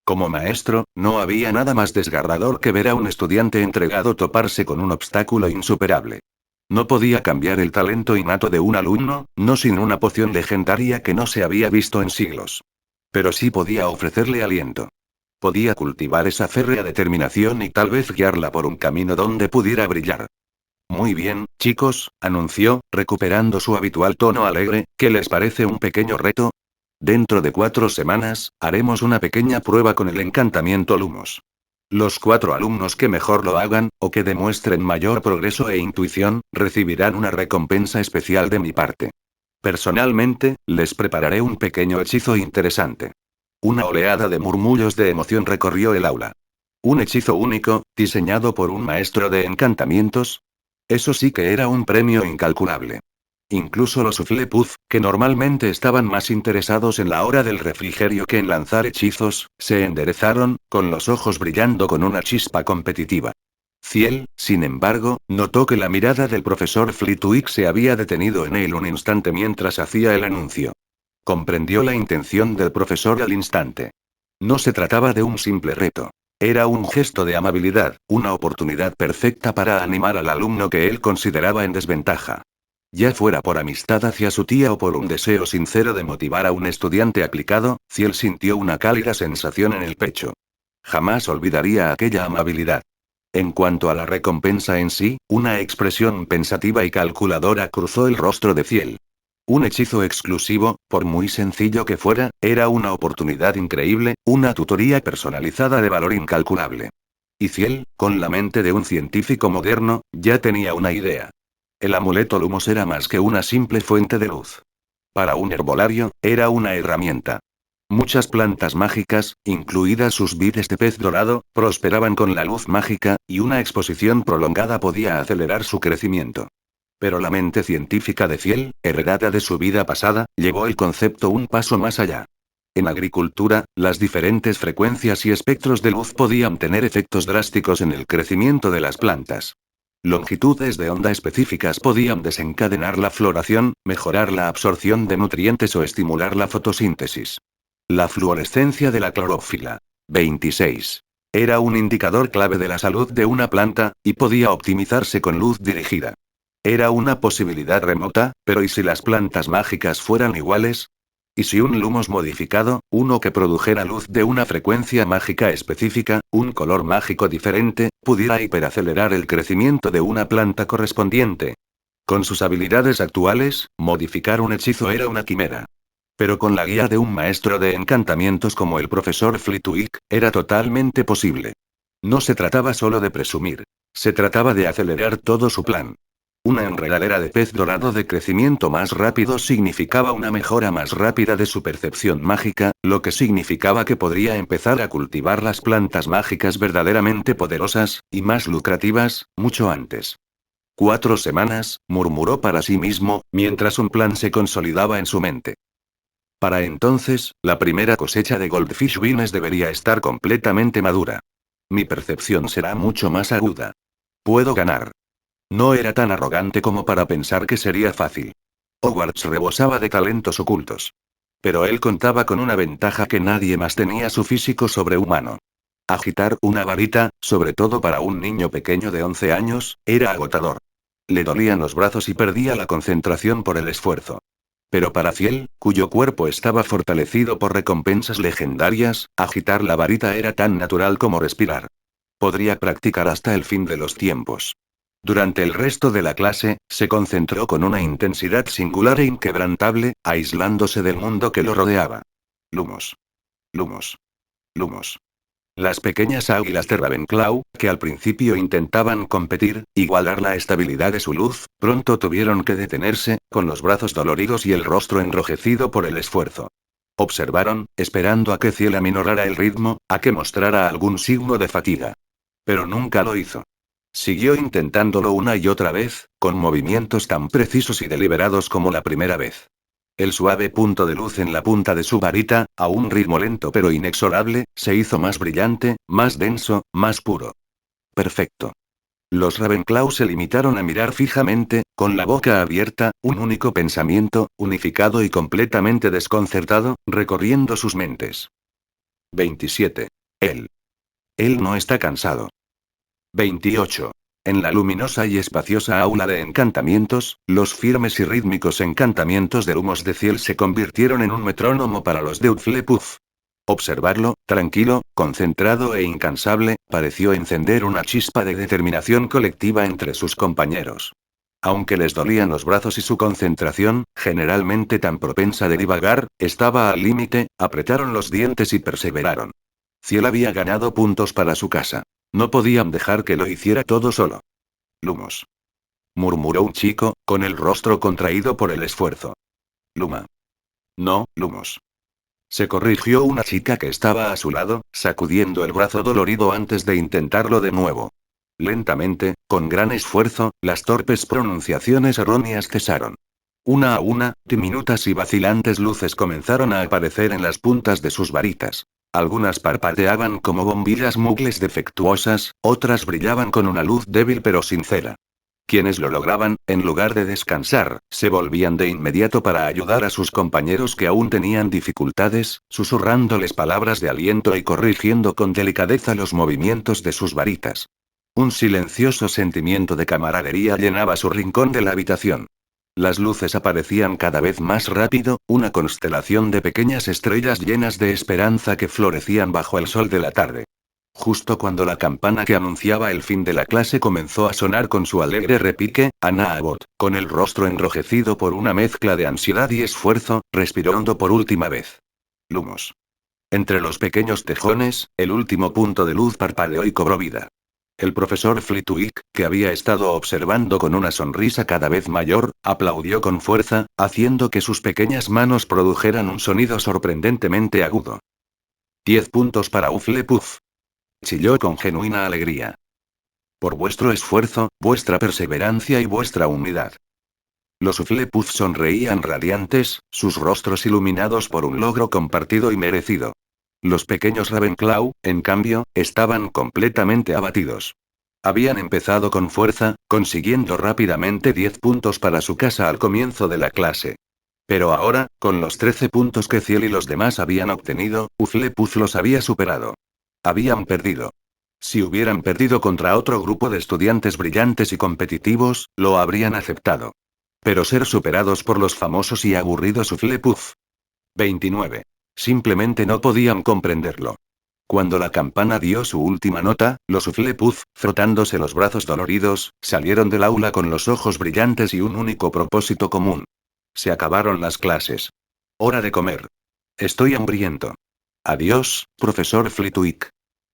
Como maestro, no había nada más desgarrador que ver a un estudiante entregado toparse con un obstáculo insuperable. No podía cambiar el talento innato de un alumno, no sin una poción legendaria que no se había visto en siglos. Pero sí podía ofrecerle aliento. Podía cultivar esa férrea determinación y tal vez guiarla por un camino donde pudiera brillar. Muy bien, chicos, anunció, recuperando su habitual tono alegre, ¿qué les parece un pequeño reto? Dentro de 4 semanas, haremos una pequeña prueba con el encantamiento Lumos. Los 4 alumnos que mejor lo hagan, o que demuestren mayor progreso e intuición, recibirán una recompensa especial de mi parte. Personalmente, les prepararé un pequeño hechizo interesante. Una oleada de murmullos de emoción recorrió el aula. Un hechizo único, diseñado por un maestro de encantamientos. Eso sí que era un premio incalculable. Incluso los Hufflepuff, que normalmente estaban más interesados en la hora del refrigerio que en lanzar hechizos, se enderezaron, con los ojos brillando con una chispa competitiva. Ciel, sin embargo, notó que la mirada del profesor Flitwick se había detenido en él un instante mientras hacía el anuncio. Comprendió la intención del profesor al instante. No se trataba de un simple reto. Era un gesto de amabilidad, una oportunidad perfecta para animar al alumno que él consideraba en desventaja. Ya fuera por amistad hacia su tía o por un deseo sincero de motivar a un estudiante aplicado, Ciel sintió una cálida sensación en el pecho. Jamás olvidaría aquella amabilidad. En cuanto a la recompensa en sí, una expresión pensativa y calculadora cruzó el rostro de Ciel. Un hechizo exclusivo, por muy sencillo que fuera, era una oportunidad increíble, una tutoría personalizada de valor incalculable. Y Ciel, con la mente de un científico moderno, ya tenía una idea. El amuleto Lumos era más que una simple fuente de luz. Para un herbolario, era una herramienta. Muchas plantas mágicas, incluidas sus vides de pez dorado, prosperaban con la luz mágica, y una exposición prolongada podía acelerar su crecimiento. Pero la mente científica de Ciel, heredada de su vida pasada, llevó el concepto un paso más allá. En agricultura, las diferentes frecuencias y espectros de luz podían tener efectos drásticos en el crecimiento de las plantas. Longitudes de onda específicas podían desencadenar la floración, mejorar la absorción de nutrientes o estimular la fotosíntesis. La fluorescencia de la clorófila. 26. Era un indicador clave de la salud de una planta, y podía optimizarse con luz dirigida. Era una posibilidad remota, pero ¿y si las plantas mágicas fueran iguales? ¿Y si un lumos modificado, uno que produjera luz de una frecuencia mágica específica, un color mágico diferente, pudiera hiperacelerar el crecimiento de una planta correspondiente? Con sus habilidades actuales, modificar un hechizo era una quimera. Pero con la guía de un maestro de encantamientos como el profesor Flitwick, era totalmente posible. No se trataba solo de presumir. Se trataba de acelerar todo su plan. Una enredadera de pez dorado de crecimiento más rápido significaba una mejora más rápida de su percepción mágica, lo que significaba que podría empezar a cultivar las plantas mágicas verdaderamente poderosas, y más lucrativas, mucho antes. 4 semanas, murmuró para sí mismo, mientras un plan se consolidaba en su mente. Para entonces, la primera cosecha de Goldfish Beans debería estar completamente madura. Mi percepción será mucho más aguda. Puedo ganar. No era tan arrogante como para pensar que sería fácil. Hogwarts rebosaba de talentos ocultos. Pero él contaba con una ventaja que nadie más tenía: su físico sobrehumano. Agitar una varita, sobre todo para un niño pequeño de 11 años, era agotador. Le dolían los brazos y perdía la concentración por el esfuerzo. Pero para Fiel, cuyo cuerpo estaba fortalecido por recompensas legendarias, agitar la varita era tan natural como respirar. Podría practicar hasta el fin de los tiempos. Durante el resto de la clase, se concentró con una intensidad singular e inquebrantable, aislándose del mundo que lo rodeaba. Lumos. Lumos. Lumos. Las pequeñas águilas de Ravenclaw, que al principio intentaban competir, igualar la estabilidad de su luz, pronto tuvieron que detenerse, con los brazos doloridos y el rostro enrojecido por el esfuerzo. Observaron, esperando a que Ciel aminorara el ritmo, a que mostrara algún signo de fatiga. Pero nunca lo hizo. Siguió intentándolo una y otra vez, con movimientos tan precisos y deliberados como la primera vez. El suave punto de luz en la punta de su varita, a un ritmo lento pero inexorable, se hizo más brillante, más denso, más puro. Perfecto. Los Ravenclaw se limitaron a mirar fijamente, con la boca abierta, un único pensamiento, unificado y completamente desconcertado, recorriendo sus mentes. 27. Él. Él no está cansado. 28. En la luminosa y espaciosa aula de encantamientos, los firmes y rítmicos encantamientos de humos de Ciel se convirtieron en un metrónomo para los de Hufflepuff. Observarlo, tranquilo, concentrado e incansable, pareció encender una chispa de determinación colectiva entre sus compañeros. Aunque les dolían los brazos y su concentración, generalmente tan propensa de divagar, estaba al límite, apretaron los dientes y perseveraron. Ciel había ganado puntos para su casa. No podían dejar que lo hiciera todo solo. Lumos. Murmuró un chico, con el rostro contraído por el esfuerzo. Luma. No, Lumos. Se corrigió una chica que estaba a su lado, sacudiendo el brazo dolorido antes de intentarlo de nuevo. Lentamente, con gran esfuerzo, las torpes pronunciaciones erróneas cesaron. Una a una, diminutas y vacilantes luces comenzaron a aparecer en las puntas de sus varitas. Algunas parpadeaban como bombillas mugles defectuosas, otras brillaban con una luz débil pero sincera. Quienes lo lograban, en lugar de descansar, se volvían de inmediato para ayudar a sus compañeros que aún tenían dificultades, susurrándoles palabras de aliento y corrigiendo con delicadeza los movimientos de sus varitas. Un silencioso sentimiento de camaradería llenaba su rincón de la habitación. Las luces aparecían cada vez más rápido, una constelación de pequeñas estrellas llenas de esperanza que florecían bajo el sol de la tarde. Justo cuando la campana que anunciaba el fin de la clase comenzó a sonar con su alegre repique, Ana Abbott, con el rostro enrojecido por una mezcla de ansiedad y esfuerzo, respiró hondo por última vez. Lumos. Entre los pequeños tejones, el último punto de luz parpadeó y cobró vida. El profesor Flitwick, que había estado observando con una sonrisa cada vez mayor, aplaudió con fuerza, haciendo que sus pequeñas manos produjeran un sonido sorprendentemente agudo. 10 puntos para Hufflepuff. Chilló con genuina alegría. Por vuestro esfuerzo, vuestra perseverancia y vuestra unidad. Los Hufflepuff sonreían radiantes, sus rostros iluminados por un logro compartido y merecido. Los pequeños Ravenclaw, en cambio, estaban completamente abatidos. Habían empezado con fuerza, consiguiendo rápidamente 10 puntos para su casa al comienzo de la clase. Pero ahora, con los 13 puntos que Ciel y los demás habían obtenido, Hufflepuff los había superado. Habían perdido. Si hubieran perdido contra otro grupo de estudiantes brillantes y competitivos, lo habrían aceptado. Pero ser superados por los famosos y aburridos Hufflepuff. 29. Simplemente no podían comprenderlo. Cuando la campana dio su última nota, los Hufflepuff, frotándose los brazos doloridos, salieron del aula con los ojos brillantes y un único propósito común. Se acabaron las clases. Hora de comer. Estoy hambriento. Adiós, profesor Flitwick.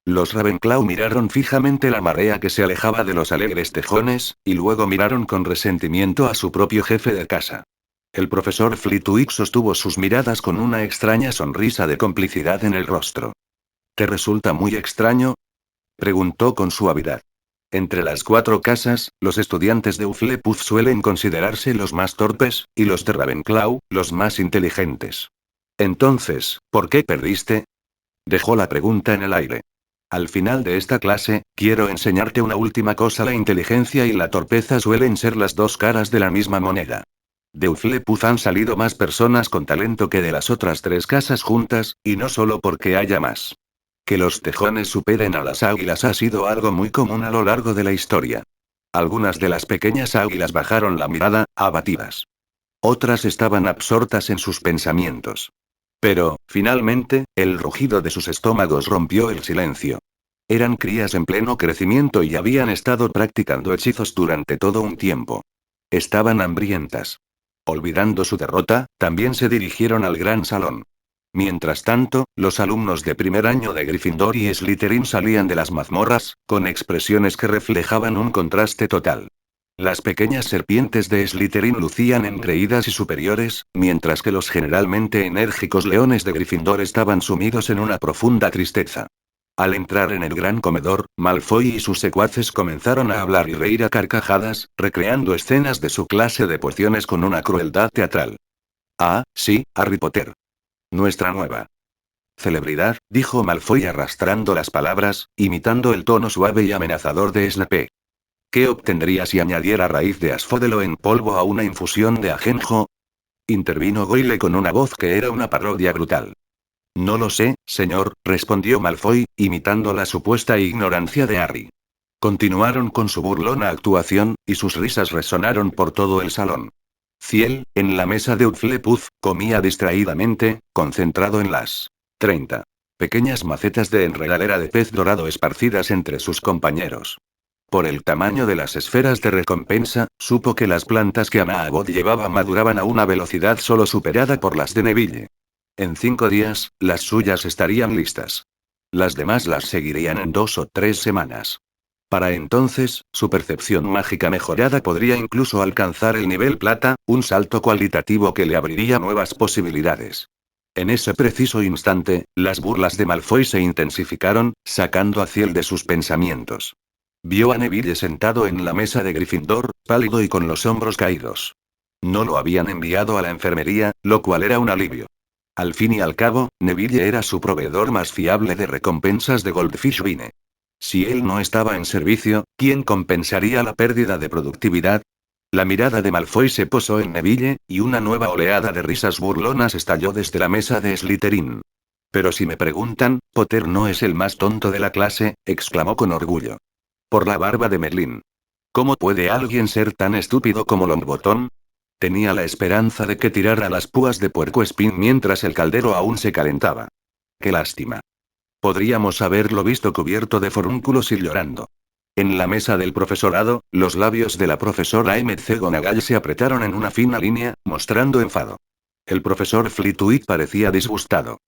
Los Ravenclaw miraron fijamente la marea que se alejaba de los alegres tejones, y luego miraron con resentimiento a su propio jefe de casa. El profesor Flitwick sostuvo sus miradas con una extraña sonrisa de complicidad en el rostro. ¿Te resulta muy extraño?, preguntó con suavidad. Entre las 4 casas, los estudiantes de Hufflepuff suelen considerarse los más torpes, y los de Ravenclaw, los más inteligentes. Entonces, ¿por qué perdiste? Dejó la pregunta en el aire. Al final de esta clase, quiero enseñarte una última cosa: la inteligencia y la torpeza suelen ser las dos caras de la misma moneda. De Hufflepuff han salido más personas con talento que de las otras 3 casas juntas, y no solo porque haya más. Que los tejones superen a las águilas ha sido algo muy común a lo largo de la historia. Algunas de las pequeñas águilas bajaron la mirada, abatidas. Otras estaban absortas en sus pensamientos. Pero, finalmente, el rugido de sus estómagos rompió el silencio. Eran crías en pleno crecimiento y habían estado practicando hechizos durante todo un tiempo. Estaban hambrientas. Olvidando su derrota, también se dirigieron al gran salón. Mientras tanto, los alumnos de primer año de Gryffindor y Slytherin salían de las mazmorras, con expresiones que reflejaban un contraste total. Las pequeñas serpientes de Slytherin lucían engreídas y superiores, mientras que los generalmente enérgicos leones de Gryffindor estaban sumidos en una profunda tristeza. Al entrar en el gran comedor, Malfoy y sus secuaces comenzaron a hablar y reír a carcajadas, recreando escenas de su clase de pociones con una crueldad teatral. Ah, sí, Harry Potter. Nuestra nueva celebridad, dijo Malfoy arrastrando las palabras, imitando el tono suave y amenazador de Snape. ¿Qué obtendría si añadiera raíz de asfodelo en polvo a una infusión de ajenjo? Intervino Goyle con una voz que era una parodia brutal. No lo sé, señor, respondió Malfoy, imitando la supuesta ignorancia de Harry. Continuaron con su burlona actuación, y sus risas resonaron por todo el salón. Ciel, en la mesa de Hufflepuff, comía distraídamente, concentrado en las 30 pequeñas macetas de enredadera de pez dorado esparcidas entre sus compañeros. Por el tamaño de las esferas de recompensa, supo que las plantas que Ana Abbott llevaba maduraban a una velocidad solo superada por las de Neville. En 5 días, las suyas estarían listas. Las demás las seguirían en 2 o 3 semanas. Para entonces, su percepción mágica mejorada podría incluso alcanzar el nivel plata, un salto cualitativo que le abriría nuevas posibilidades. En ese preciso instante, las burlas de Malfoy se intensificaron, sacando a Ciel de sus pensamientos. Vio a Neville sentado en la mesa de Gryffindor, pálido y con los hombros caídos. No lo habían enviado a la enfermería, lo cual era un alivio. Al fin y al cabo, Neville era su proveedor más fiable de recompensas de Goldfish Vine. Si él no estaba en servicio, ¿quién compensaría la pérdida de productividad? La mirada de Malfoy se posó en Neville, y una nueva oleada de risas burlonas estalló desde la mesa de Slytherin. Pero si me preguntan, Potter no es el más tonto de la clase, exclamó con orgullo. Por la barba de Merlín. ¿Cómo puede alguien ser tan estúpido como Longbottom? Tenía la esperanza de que tirara las púas de Puercoespín mientras el caldero aún se calentaba. ¡Qué lástima! Podríamos haberlo visto cubierto de forúnculos y llorando. En la mesa del profesorado, los labios de la profesora McGonagall se apretaron en una fina línea, mostrando enfado. El profesor Flitwick parecía disgustado.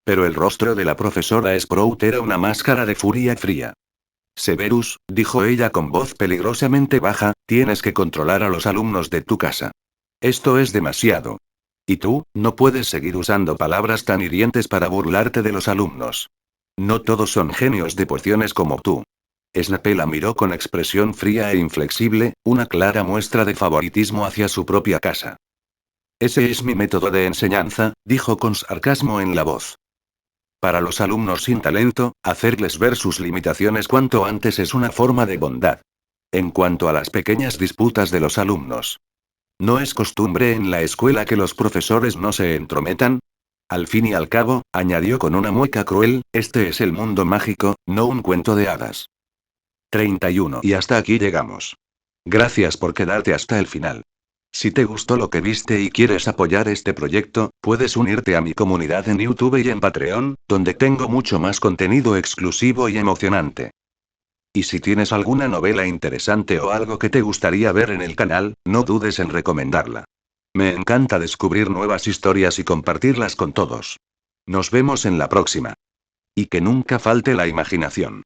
Pero el rostro de la profesora Sprout era una máscara de furia fría. Severus, dijo ella con voz peligrosamente baja, tienes que controlar a los alumnos de tu casa. Esto es demasiado. Y tú, no puedes seguir usando palabras tan hirientes para burlarte de los alumnos. No todos son genios de pociones como tú. Snape la miró con expresión fría e inflexible, una clara muestra de favoritismo hacia su propia casa. Ese es mi método de enseñanza, dijo con sarcasmo en la voz. Para los alumnos sin talento, hacerles ver sus limitaciones cuanto antes es una forma de bondad. En cuanto a las pequeñas disputas de los alumnos. ¿No es costumbre en la escuela que los profesores no se entrometan? Al fin y al cabo, añadió con una mueca cruel, este es el mundo mágico, no un cuento de hadas. 31. Y hasta aquí llegamos. Gracias por quedarte hasta el final. Si te gustó lo que viste y quieres apoyar este proyecto, puedes unirte a mi comunidad en YouTube y en Patreon, donde tengo mucho más contenido exclusivo y emocionante. Y si tienes alguna novela interesante o algo que te gustaría ver en el canal, no dudes en recomendarla. Me encanta descubrir nuevas historias y compartirlas con todos. Nos vemos en la próxima. Y que nunca falte la imaginación.